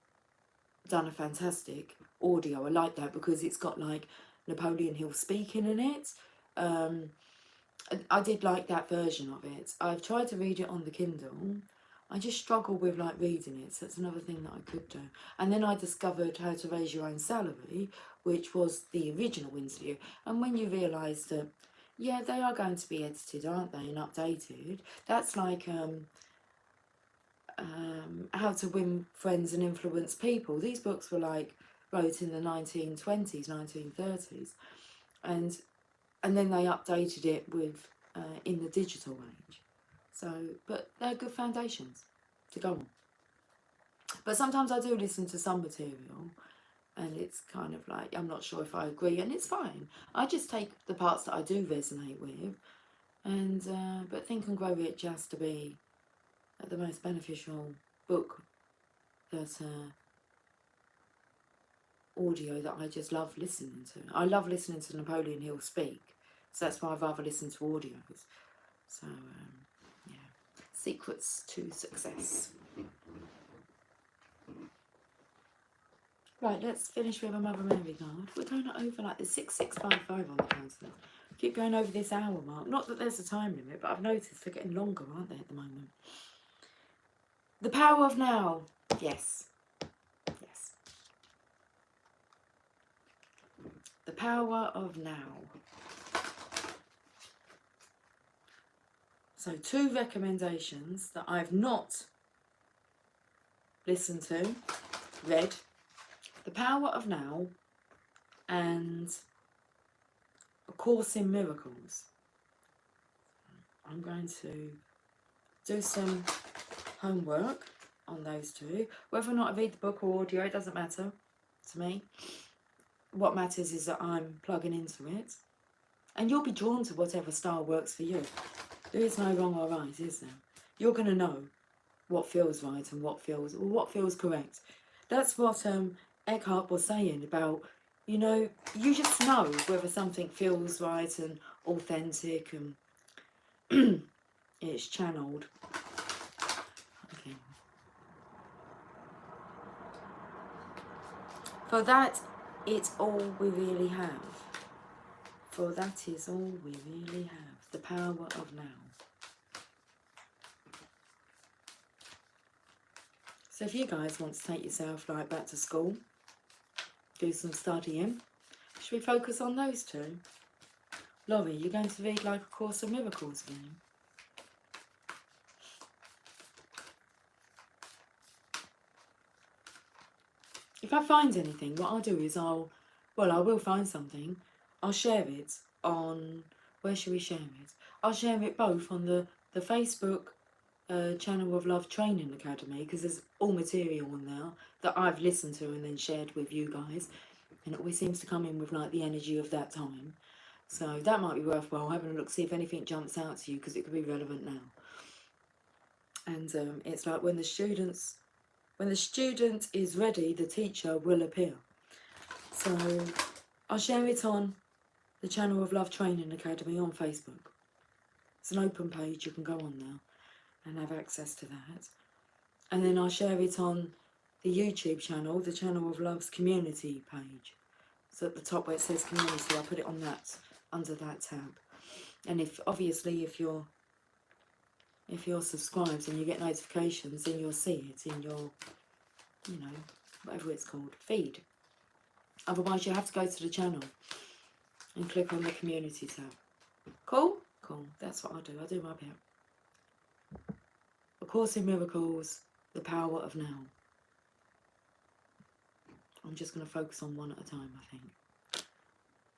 a fantastic audio. I like that because it's got like Napoleon Hill speaking in it. I did like that version of it. I've tried to read it on the Kindle. I just struggle with like reading it, so that's another thing that I could do. And then I discovered How to Raise Your Own Salary, which was the original interview. And when you realise that, yeah, they are going to be edited, aren't they, and updated. That's like How to Win Friends and Influence People. These books were like wrote in the 1920s, 1930s, and then they updated it with in the digital age. So, but they're good foundations to go on. But sometimes I do listen to some material and it's kind of like, I'm not sure if I agree, and it's fine. I just take the parts that I do resonate with, and but Think and Grow Rich has to be the most beneficial book that audio that I just love listening to. I love listening to Napoleon Hill speak, so that's why I'd rather listen to audios. So, yeah. Secrets to Success. Right, let's finish with a Mother Mary card. We're going over like the 6655 on the counselor. Keep going over this hour mark. Not that there's a time limit, but I've noticed they're getting longer, aren't they, at the moment? The power of now. Yes. Yes. The power of now. So 2 recommendations that I've not listened to, read. The Power of Now and A Course in Miracles. I'm going to do some homework on those 2. Whether or not I read the book or audio, it doesn't matter to me. What matters is that I'm plugging into it. And you'll be drawn to whatever style works for you. There is no wrong or right, is there? You're going to know what feels right and what feels correct. That's what Eckhart was saying about, you know, you just know whether something feels right and authentic and it's channeled. Okay. For that, it's all we really have. For that is all we really have. The power of now. So if you guys want to take yourself like back to school, do some studying, should we focus on those 2? Laurie, you're going to read like A Course in Miracles again? If I find anything, what I'll do is I will find something. I'll share it on, where should we share it? I'll share it both on the Facebook Channel of Love Training Academy, because there's all material on there that I've listened to and then shared with you guys, and it always seems to come in with like the energy of that time. So that might be worthwhile having a look, see if anything jumps out to you, because it could be relevant now. And it's like when the student is ready, the teacher will appear. So I'll share it on the Channel of Love Training Academy on Facebook. It's an open page, you can go on there and have access to that. And then I'll share it on the YouTube channel, the Channel of Love's community page. So at the top where it says community, I'll put it on that, under that tab. And if you're subscribed and you get notifications, then you'll see it in your, you know, whatever it's called, feed. Otherwise you have to go to the channel and click on the community tab. Cool? Cool. That's what I do. I do my bit. A Course in Miracles, The Power of Now. I'm just going to focus on one at a time, I think.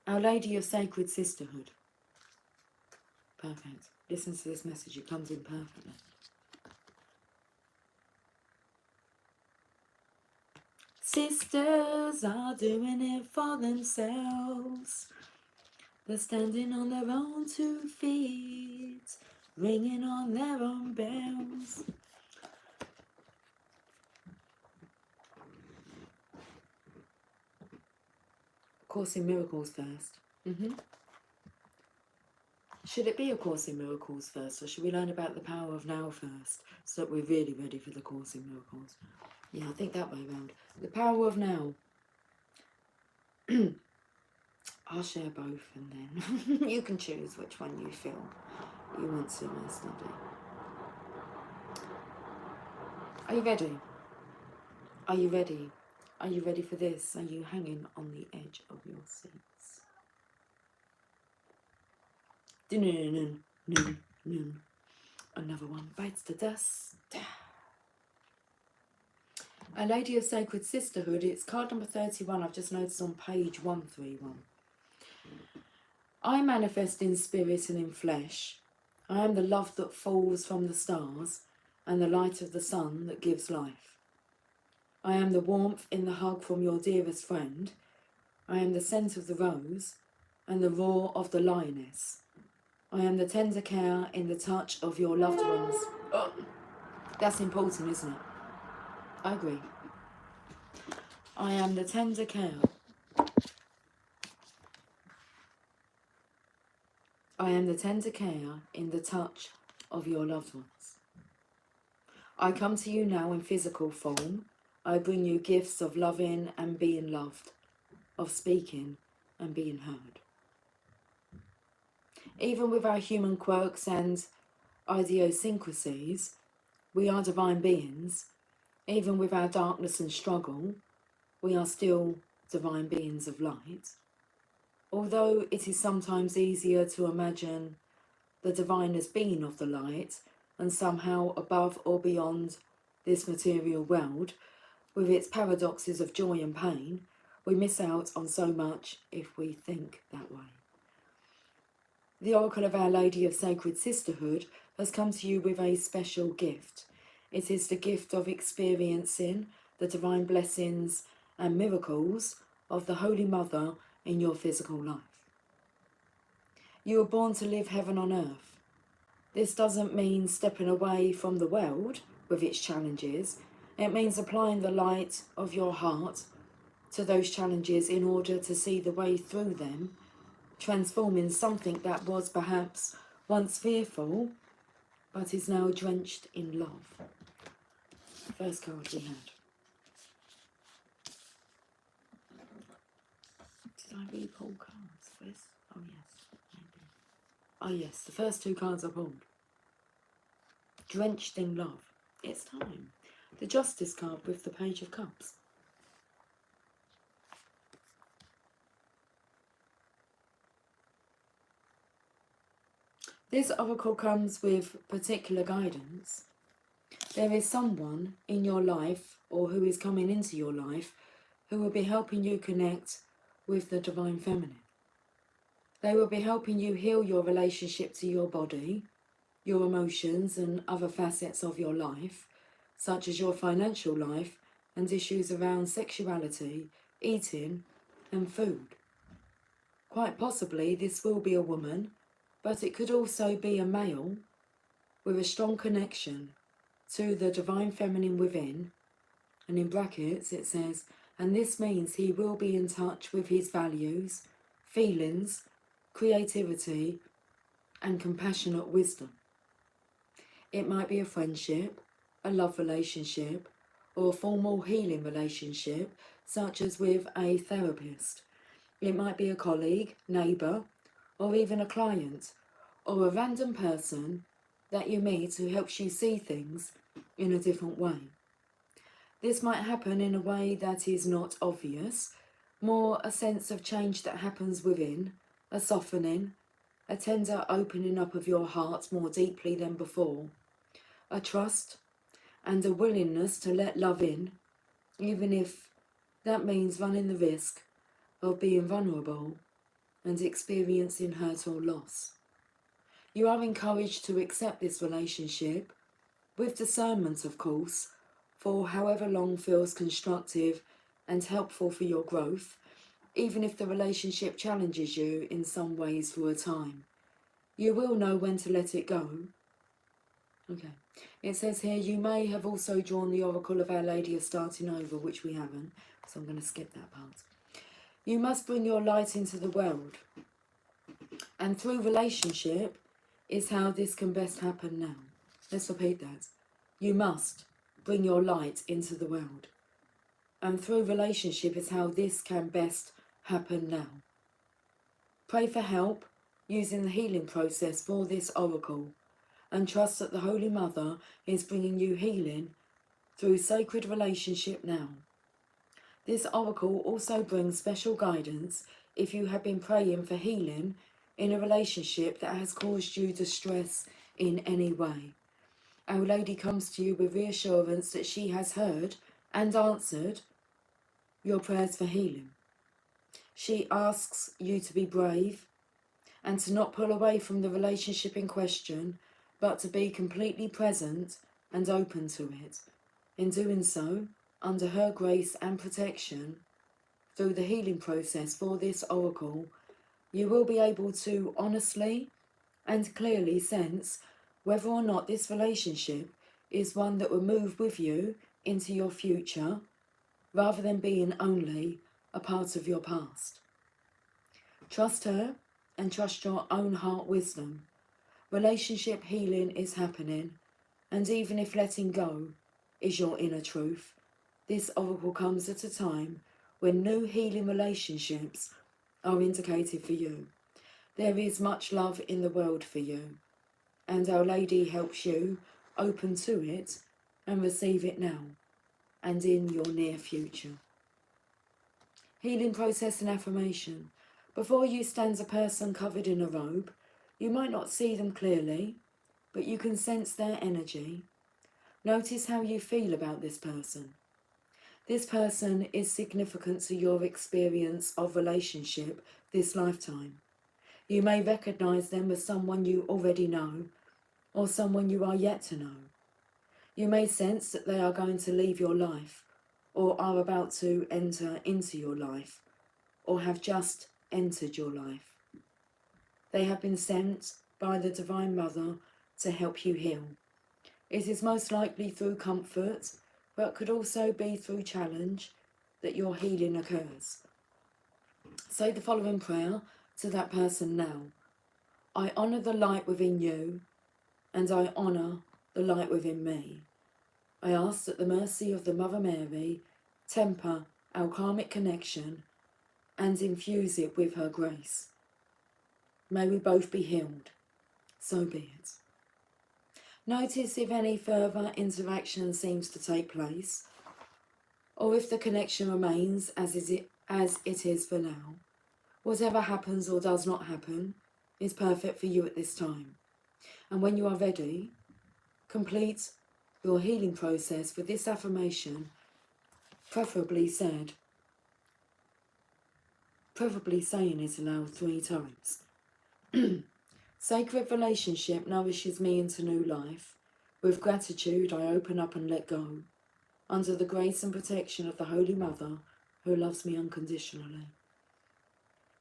Our Lady of Sacred Sisterhood. Perfect. Listen to this message. It comes in perfectly. Sisters are doing it for themselves. They're standing on their own 2 feet, ringing on their own bells. Course in Miracles first. Should it be a Course in Miracles first, or should we learn about the power of now first, so that we're really ready for the Course in Miracles? Yeah, I think that way round. The power of now. I'll share both, and then you can choose which one you feel you want to study. Are you ready? Are you ready? Are you ready for this? Are you hanging on the edge of your seats? Another one bites the dust. A Lady of Sacred Sisterhood. It's card number 31. I've just noticed on page 131. I manifest in spirit and in flesh. I am the love that falls from the stars and the light of the sun that gives life. I am the warmth in the hug from your dearest friend. I am the scent of the rose and the roar of the lioness. I am the tender care in the touch of your loved ones. Oh, that's important, isn't it? I agree. I am the tender care. I am the tender care in the touch of your loved ones. I come to you now in physical form. I bring you gifts of loving and being loved, of speaking and being heard. Even with our human quirks and idiosyncrasies, we are divine beings. Even with our darkness and struggle, we are still divine beings of light. Although it is sometimes easier to imagine the divine as being of the light and somehow above or beyond this material world, with its paradoxes of joy and pain, we miss out on so much if we think that way. The Oracle of Our Lady of Sacred Sisterhood has come to you with a special gift. It is the gift of experiencing the divine blessings and miracles of the Holy Mother in your physical life. You were born to live heaven on earth. This doesn't mean stepping away from the world with its challenges. It means applying the light of your heart to those challenges in order to see the way through them, transforming something that was perhaps once fearful but is now drenched in love. First card we had. Did I re-pull cards for this? Oh yes, maybe. Oh yes, the first 2 cards I pulled. Drenched in love. It's time. The Justice card with the Page of Cups. This oracle comes with particular guidance. There is someone in your life, or who is coming into your life, who will be helping you connect with the Divine Feminine. They will be helping you heal your relationship to your body, your emotions and other facets of your life, such as your financial life and issues around sexuality, eating and food. Quite possibly this will be a woman, but it could also be a male with a strong connection to the Divine Feminine within, and in brackets it says, and this means he will be in touch with his values, feelings, creativity and compassionate wisdom. It might be a friendship, a love relationship, or a formal healing relationship, such as with a therapist. It might be a colleague, neighbour, or even a client, or a random person that you meet who helps you see things in a different way. This might happen in a way that is not obvious, more a sense of change that happens within, a softening, a tender opening up of your heart more deeply than before, a trust and a willingness to let love in, even if that means running the risk of being vulnerable and experiencing hurt or loss. You are encouraged to accept this relationship, with discernment of course, for however long feels constructive and helpful for your growth, even if the relationship challenges you in some ways for a time. You will know when to let it go. Okay. It says here, you may have also drawn the Oracle of Our Lady of Starting Over, which we haven't, so I'm going to skip that part. You must bring your light into the world. And through relationship is how this can best happen now. Let's repeat that. You must bring your light into the world. And through relationship is how this can best happen now. Pray for help using the healing process for this oracle, and trust that the Holy Mother is bringing you healing through sacred relationship now. This oracle also brings special guidance if you have been praying for healing in a relationship that has caused you distress in any way. Our Lady comes to you with reassurance that she has heard and answered your prayers for healing. She asks you to be brave and to not pull away from the relationship in question, but to be completely present and open to it. In doing so, under her grace and protection, through the healing process for this oracle, you will be able to honestly and clearly sense whether or not this relationship is one that will move with you into your future, rather than being only a part of your past. Trust her and trust your own heart wisdom. Relationship healing is happening, and even if letting go is your inner truth, this oracle comes at a time when new healing relationships are indicated for you. There is much love in the world for you, and Our Lady helps you open to it and receive it now and in your near future. Healing process and affirmation. Before you stands a person covered in a robe. You might not see them clearly, but you can sense their energy. Notice how you feel about this person. This person is significant to your experience of relationship this lifetime. You may recognise them as someone you already know, or someone you are yet to know. You may sense that they are going to leave your life, or are about to enter into your life, or have just entered your life. They have been sent by the Divine Mother to help you heal. It is most likely through comfort, but could also be through challenge, that your healing occurs. Say the following prayer to that person now. I honour the light within you, and I honour the light within me. I ask that the mercy of the Mother Mary temper our karmic connection and infuse it with her grace. May we both be healed. So be it. Notice if any further interaction seems to take place, or if the connection remains as it is for now. Whatever happens or does not happen is perfect for you at this time. And when you are ready, complete your healing process with this affirmation, preferably saying it aloud 3 times. Sacred relationship nourishes me into new life. With gratitude, I open up and let go, under the grace and protection of the Holy Mother, who loves me unconditionally.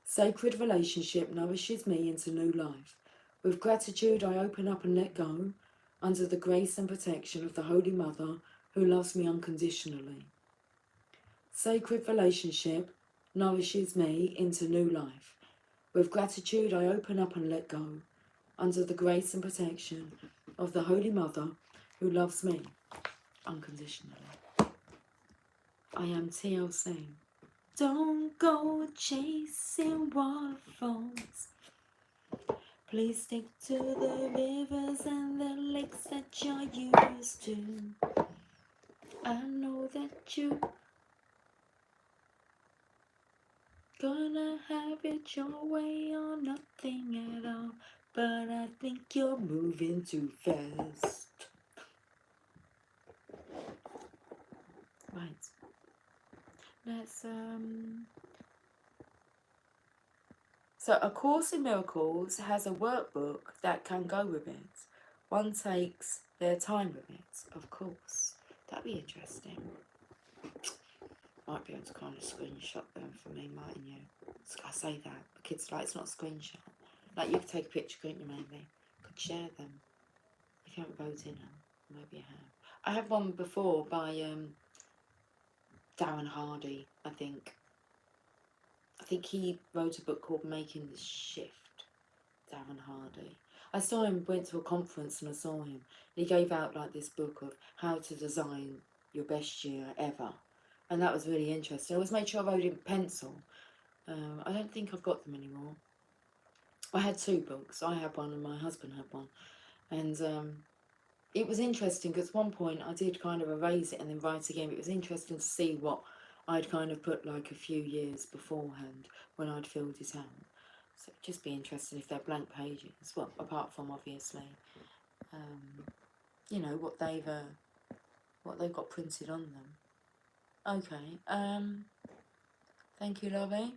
Sacred relationship nourishes me into new life. With gratitude, I open up and let go, under the grace and protection of the Holy Mother, who loves me unconditionally. Sacred relationship nourishes me into new life. With gratitude, I open up and let go, under the grace and protection of the Holy Mother, who loves me unconditionally. I am TLC. Don't go chasing waterfalls. Please stick to the rivers and the lakes that you're used to. I know that you gonna have it your way or nothing at all, but I think you're moving too fast. Right. Let's So A Course in Miracles has a workbook that can go with it. One takes their time with it, of course. That'd be interesting. Might be able to kind of screenshot them for me, mightn't you? I say that, but kids like, it's not a screenshot. Like, you could take a picture, couldn't you, maybe? Could share them. If you haven't voted in them, maybe you have. I had one before by Darren Hardy, I think. I think he wrote a book called Making the Shift. Darren Hardy. I saw him, went to a conference and I saw him. He gave out like this book of how to design your best year ever. And that was really interesting. I always made sure I wrote in pencil. I don't think I've got them anymore. I had 2 books. I had one and my husband had one. And it was interesting because at one point I did kind of erase it and then write again. It was interesting to see what I'd kind of put like a few years beforehand when I'd filled it out. So it'd just be interesting if they're blank pages. Well, apart from obviously, you know, what they've got printed on them. Okay. Thank you, Lovey.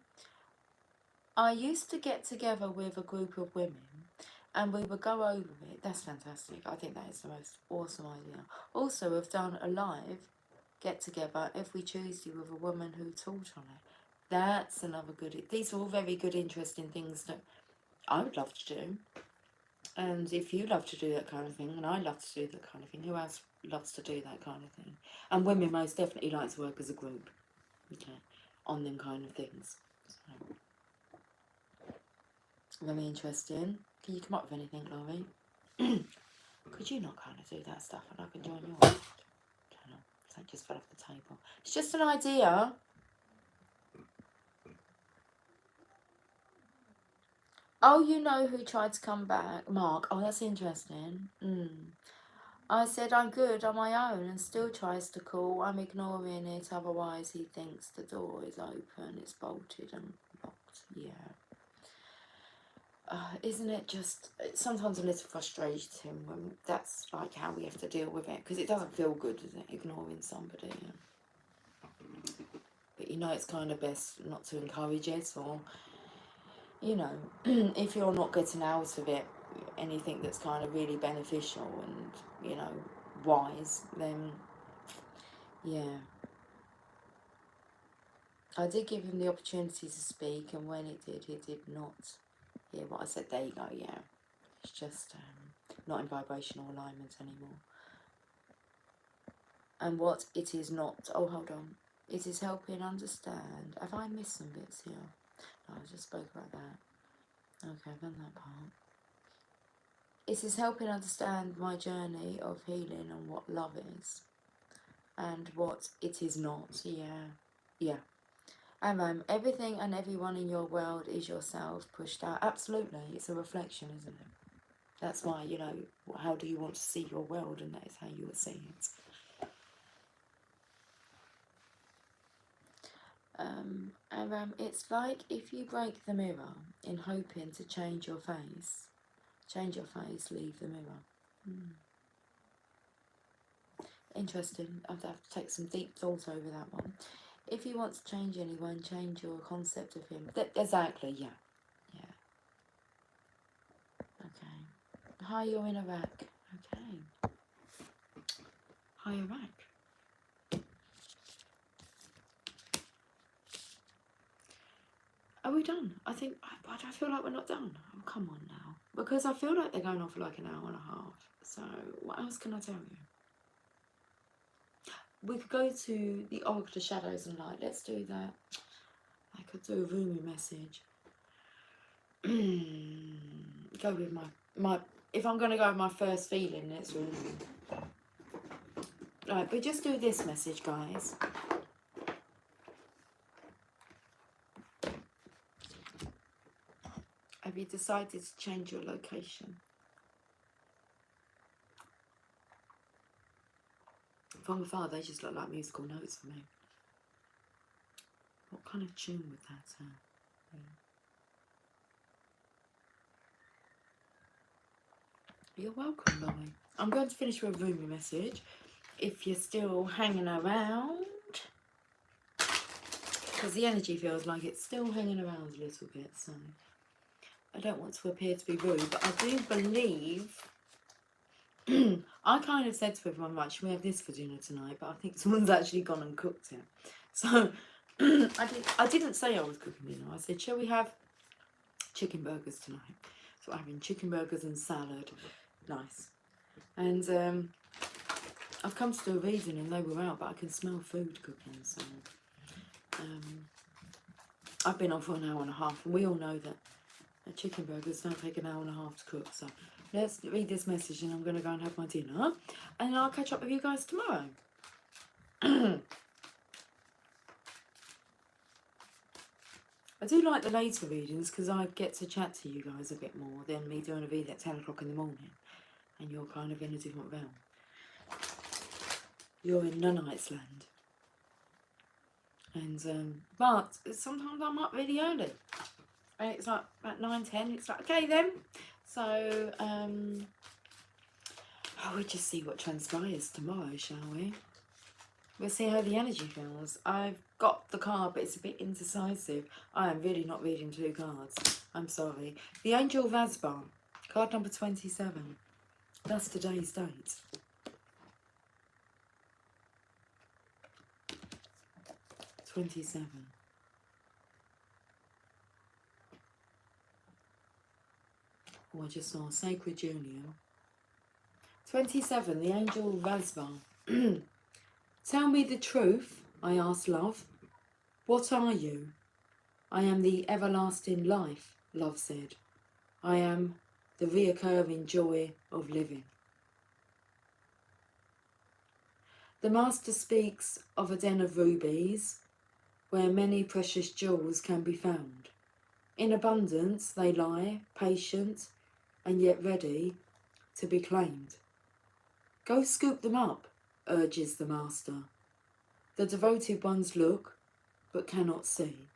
I used to get together with a group of women and we would go over it. That's fantastic. I think that is the most awesome idea. Also, we've done a live get-together every Tuesday with a woman who taught on it. That's another good... These are all very good, interesting things that I would love to do. And if you love to do that kind of thing, and I love to do that kind of thing, who else loves to do that kind of thing? And women most definitely like to work as a group, okay, on them kind of things. So, very interesting. Can you come up with anything, Laurie? Could you not kind of do that stuff and I can join yours? I don't know. That just fell off the table. It's just an idea. Oh, you know who tried to come back? Mark. Oh, that's interesting. I said I'm good on my own and still tries to call. I'm ignoring it, otherwise he thinks the door is open, it's bolted and locked. Yeah. Isn't it just sometimes a little frustrating when that's like how we have to deal with it, because it doesn't feel good, does it, ignoring somebody? But you know, it's kind of best not to encourage it, or you know, if you're not getting out of it anything that's kind of really beneficial and, you know, wise, then yeah. I did give him the opportunity to speak, and when he did not hear what I said. There you go, yeah. It's just not in vibrational alignment anymore. And what it is not... Oh, hold on. It is helping understand... Have I missed some bits here? No, I just spoke about that. Okay, I've done that part. It is helping understand my journey of healing and what love is. And what it is not. Yeah. And everything and everyone in your world is yourself pushed out. Absolutely. It's a reflection, isn't it? That's why, you know, how do you want to see your world? And that is how you will see it. It's like if you break the mirror in hoping to change your face, leave the mirror. Interesting. I'd have to take some deep thought over that one. If you want to change anyone, change your concept of him. Exactly, yeah. Okay. Hi, you're in Iraq. Okay. Hi, Iraq. Are we done? I think, but I feel like we're not done. Oh, come on now. Because I feel like they're going on for like an hour and a half. So, what else can I tell you? We could go to the Oracle of Shadows and Light. Let's do that. I could do a Rumi message. Go with my... If I'm going to go with my first feeling, it's Rumi. Right, but just do this message, guys. Have you decided to change your location? From afar, they just look like musical notes for me. What kind of tune would that sound? You're welcome, Laurie. I'm going to finish with a Rumi message. If you're still hanging around, because the energy feels like it's still hanging around a little bit, so I don't want to appear to be rude, but I do believe I kind of said to everyone, right, should we have this for dinner tonight? But I think someone's actually gone and cooked it. So I didn't say I was cooking dinner. I said, shall we have chicken burgers tonight? So we're having chicken burgers and salad. Nice. And I've come to do a reading and they were out, but I can smell food cooking. So I've been on for an hour and a half, and we all know that chicken burgers don't take an hour and a half to cook. So let's read this message and I'm going to go and have my dinner, and I'll catch up with you guys tomorrow. I do like the later readings because I get to chat to you guys a bit more than me doing a read at 10 o'clock in the morning and you're kind of in a different realm. You're in Nunite's land. And but sometimes I'm up really early. And it's like at 9:10, it's like, okay then. So we'll just see what transpires tomorrow, shall we? We'll see how the energy feels. I've got the card, but it's a bit indecisive. I am really not reading 2 cards. I'm sorry. The Angel Vazbar, card number 27. That's today's date. '27. Oh, I just saw Sacred Union. 27, the Angel Vazbar. Tell me the truth, I asked love. What are you? I am the everlasting life, love said. I am the reoccurring joy of living. The Master speaks of a den of rubies, where many precious jewels can be found. In abundance they lie, patient and yet ready to be claimed. Go scoop them up, urges the Master. The devoted ones look, but cannot see.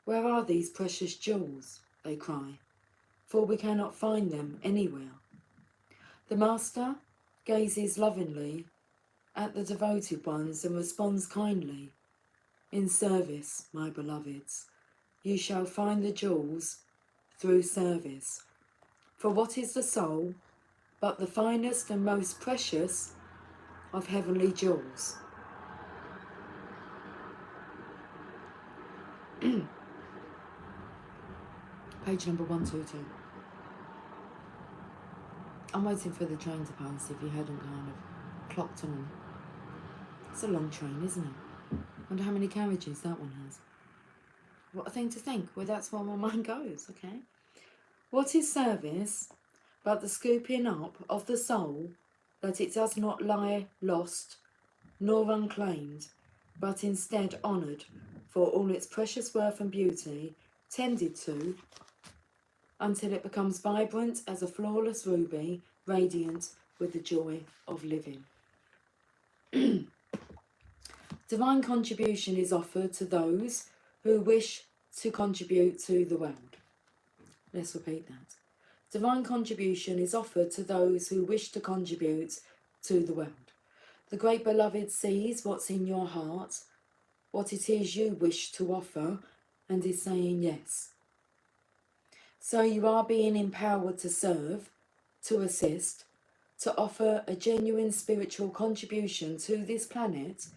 Where are these precious jewels, they cry, for we cannot find them anywhere. The Master gazes lovingly at the devoted ones and responds kindly. In service, my beloveds, you shall find the jewels through service. For what is the soul but the finest and most precious of heavenly jewels? Page number 122. I'm waiting for the train to pass if you hadn't kind of clocked on. It's a long train, isn't it? Wonder how many carriages that one has. What a thing to think. Well, that's where my mind goes, okay? What is service but the scooping up of the soul that it does not lie lost nor unclaimed, but instead honoured for all its precious worth and beauty, tended to, until it becomes vibrant as a flawless ruby, radiant with the joy of living. Divine contribution is offered to those who wish to contribute to the world. Let's repeat that. Divine contribution is offered to those who wish to contribute to the world. The Great Beloved sees what's in your heart, what it is you wish to offer, and is saying yes. So you are being empowered to serve, to assist, to offer a genuine spiritual contribution to this planet,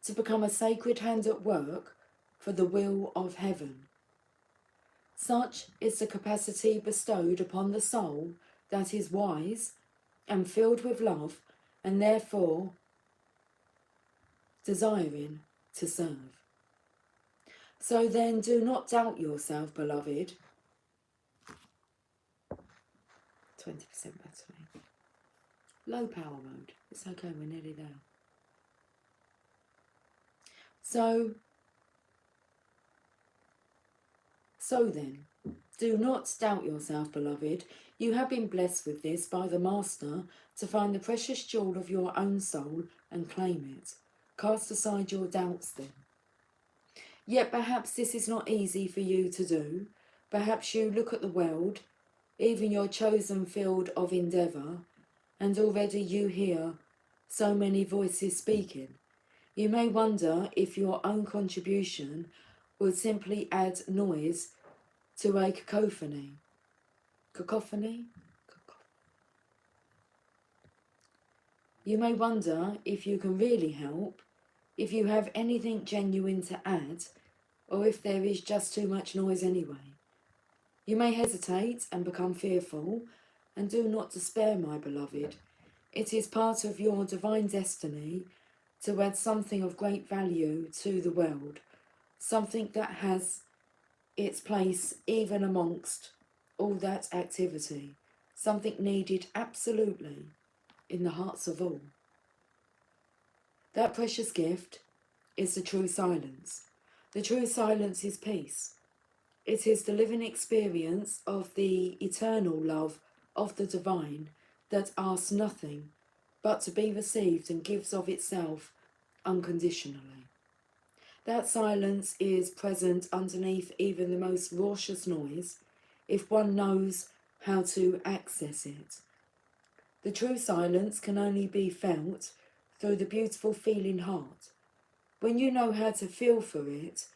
to become a sacred hand at work for the will of heaven. Such is the capacity bestowed upon the soul that is wise and filled with love, and therefore desiring to serve. So then do not doubt yourself, beloved. 20% battery. Low power mode. It's okay, we're nearly there. So then, do not doubt yourself, beloved. You have been blessed with this by the Master to find the precious jewel of your own soul and claim it. Cast aside your doubts then. Yet perhaps this is not easy for you to do. Perhaps you look at the world, even your chosen field of endeavour, and already you hear so many voices speaking. You may wonder if your own contribution would simply add noise to a cacophony. Cacophony? You may wonder if you can really help, if you have anything genuine to add, or if there is just too much noise anyway. You may hesitate and become fearful, and do not despair, my beloved. It is part of your divine destiny to add something of great value to the world, something that has its place even amongst all that activity, something needed absolutely in the hearts of all. That precious gift is the true silence. The true silence is peace. It is the living experience of the eternal love of the divine that asks nothing but to be received and gives of itself unconditionally. That silence is present underneath even the most raucous noise if one knows how to access it. The true silence can only be felt through the beautiful feeling heart. When you know how to feel for it,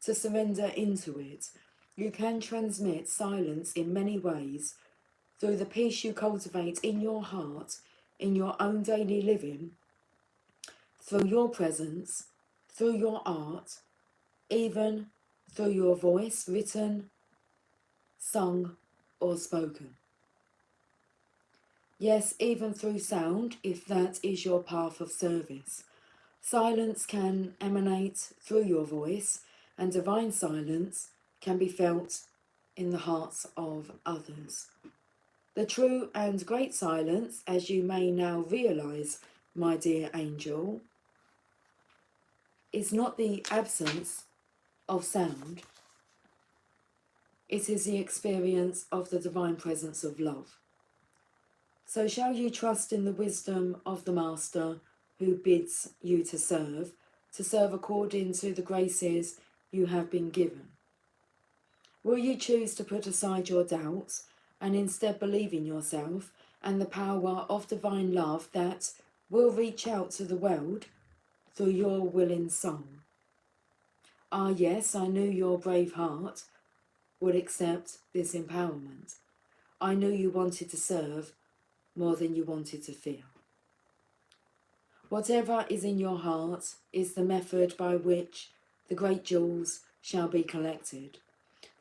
to surrender into it, you can transmit silence in many ways through the peace you cultivate in your heart, in your own daily living, through your presence, through your art, even through your voice, written, sung, or spoken. Yes, even through sound, if that is your path of service. Silence can emanate through your voice, and divine silence can be felt in the hearts of others. The true and great silence, as you may now realise, my dear angel, is not the absence of sound. It is the experience of the divine presence of love. So shall you trust in the wisdom of the Master who bids you to serve according to the graces you have been given? Will you choose to put aside your doubts and instead believe in yourself and the power of divine love that will reach out to the world through your willing soul? Ah, yes, I knew your brave heart would accept this empowerment. I knew you wanted to serve more than you wanted to feel. Whatever is in your heart is the method by which the great jewels shall be collected.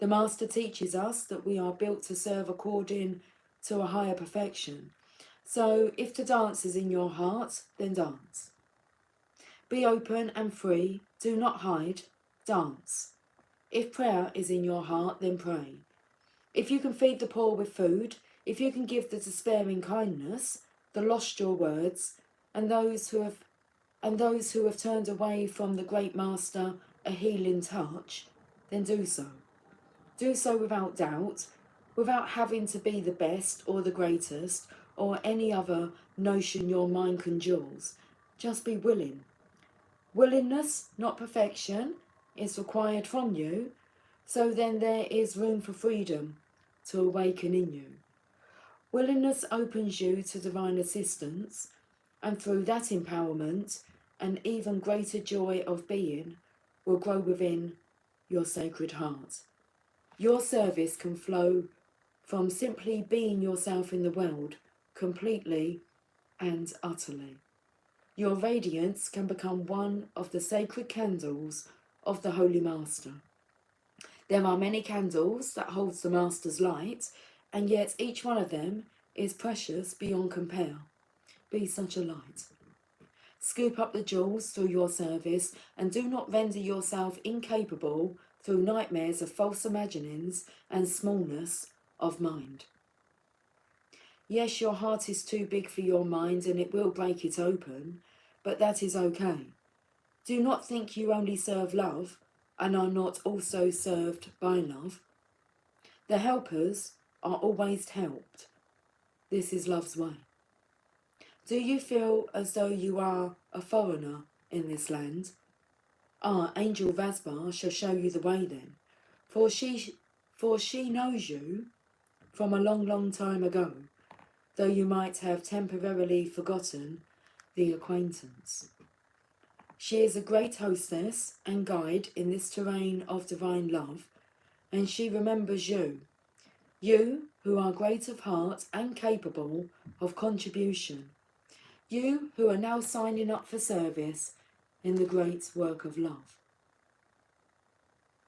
The Master teaches us that we are built to serve according to a higher perfection. So if to dance is in your heart, then dance. Be open and free, do not hide, dance. If prayer is in your heart, then pray. If you can feed the poor with food, if you can give the despairing kindness, the lost your words, and those who have turned away from the great Master a healing touch, then do so. Do so without doubt, without having to be the best or the greatest or any other notion your mind conjures. Just be willing. Willingness, not perfection, is required from you, so then there is room for freedom to awaken in you. Willingness opens you to divine assistance, and through that empowerment, an even greater joy of being will grow within your sacred heart. Your service can flow from simply being yourself in the world, completely and utterly. Your radiance can become one of the sacred candles of the Holy Master. There are many candles that holds the Master's light, and yet each one of them is precious beyond compare. Be such a light. Scoop up the jewels through your service, and do not render yourself incapable through nightmares of false imaginings and smallness of mind. Yes, your heart is too big for your mind and it will break it open, but that is okay. Do not think you only serve love and are not also served by love. The helpers are always helped. This is love's way. Do you feel as though you are a foreigner in this land? Ah, Angel Vasbar shall show you the way then, for she knows you from a long, long time ago, though you might have temporarily forgotten the acquaintance. She is a great hostess and guide in this terrain of divine love, and she remembers you. You who are great of heart and capable of contribution. You who are now signing up for service in the great work of love.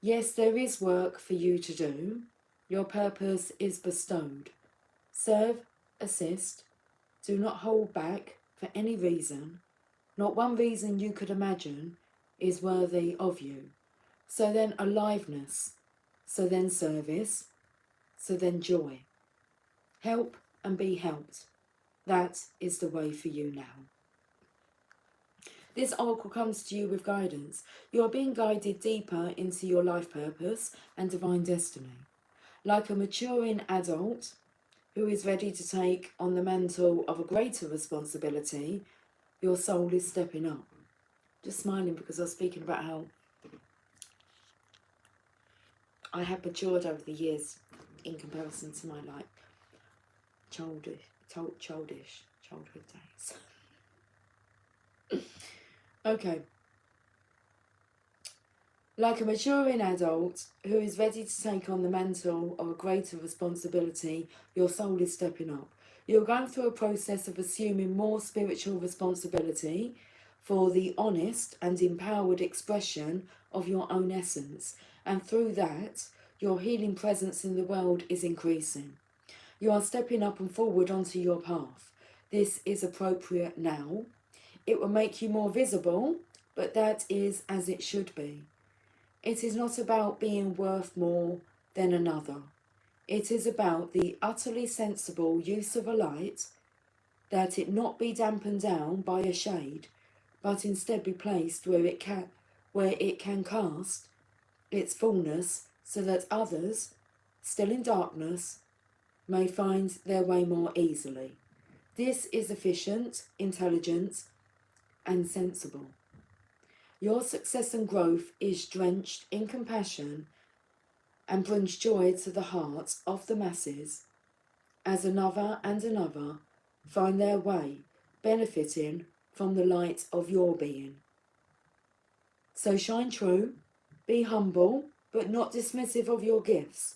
Yes, there is work for you to do. Your purpose is bestowed. Serve, assist, do not hold back for any reason. Not one reason you could imagine is worthy of you. So then aliveness, so then service, so then joy. Help and be helped. That is the way for you now. This oracle comes to you with guidance. You are being guided deeper into your life purpose and divine destiny. Like a maturing adult who is ready to take on the mantle of a greater responsibility, your soul is stepping up. Just smiling because I was speaking about how I have matured over the years in comparison to my childhood days. Okay. Like a maturing adult who is ready to take on the mantle of a greater responsibility, your soul is stepping up. You're going through a process of assuming more spiritual responsibility for the honest and empowered expression of your own essence. And through that, your healing presence in the world is increasing. You are stepping up and forward onto your path. This is appropriate now. It will make you more visible, but that is as it should be. It is not about being worth more than another. It is about the utterly sensible use of a light, that it not be dampened down by a shade, but instead be placed where it can cast its fullness, so that others, still in darkness, may find their way more easily. This is efficient, intelligent, and sensible. Your success and growth is drenched in compassion and brings joy to the hearts of the masses as another and another find their way, benefiting from the light of your being. So shine true, be humble, but not dismissive of your gifts.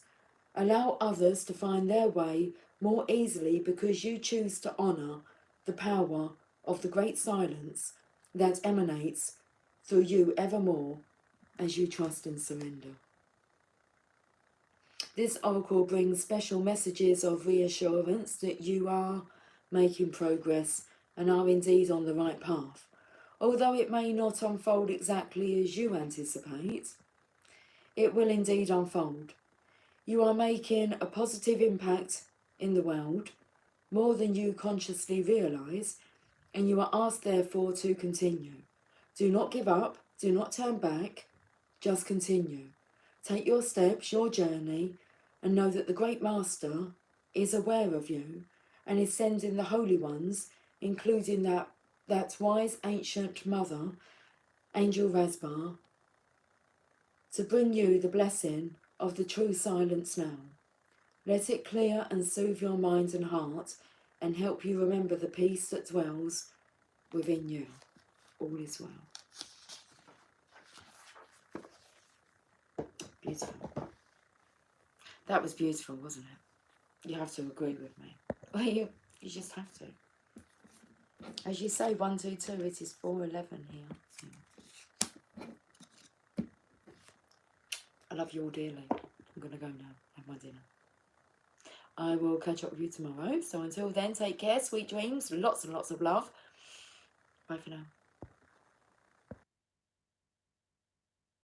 Allow others to find their way more easily because you choose to honour the power of the great silence that emanates through you evermore as you trust and surrender. This oracle brings special messages of reassurance that you are making progress and are indeed on the right path. Although it may not unfold exactly as you anticipate, it will indeed unfold. You are making a positive impact in the world, more than you consciously realise, and you are asked therefore to continue. Do not give up, do not turn back, just continue. Take your steps, your journey, and know that the Great Master is aware of you and is sending the Holy Ones, including that wise ancient mother, Angel Rasbar, to bring you the blessing of the true silence now. Let it clear and soothe your mind and heart and help you remember the peace that dwells within you. All is well. Beautiful. That was beautiful, wasn't it? You have to agree with me. Well, you just have to. As you say, 1, 2, 2, it is 4:11 here. I love you all dearly. I'm going to go now, have my dinner. I will catch up with you tomorrow. So until then, take care, sweet dreams, lots and lots of love. Bye for now.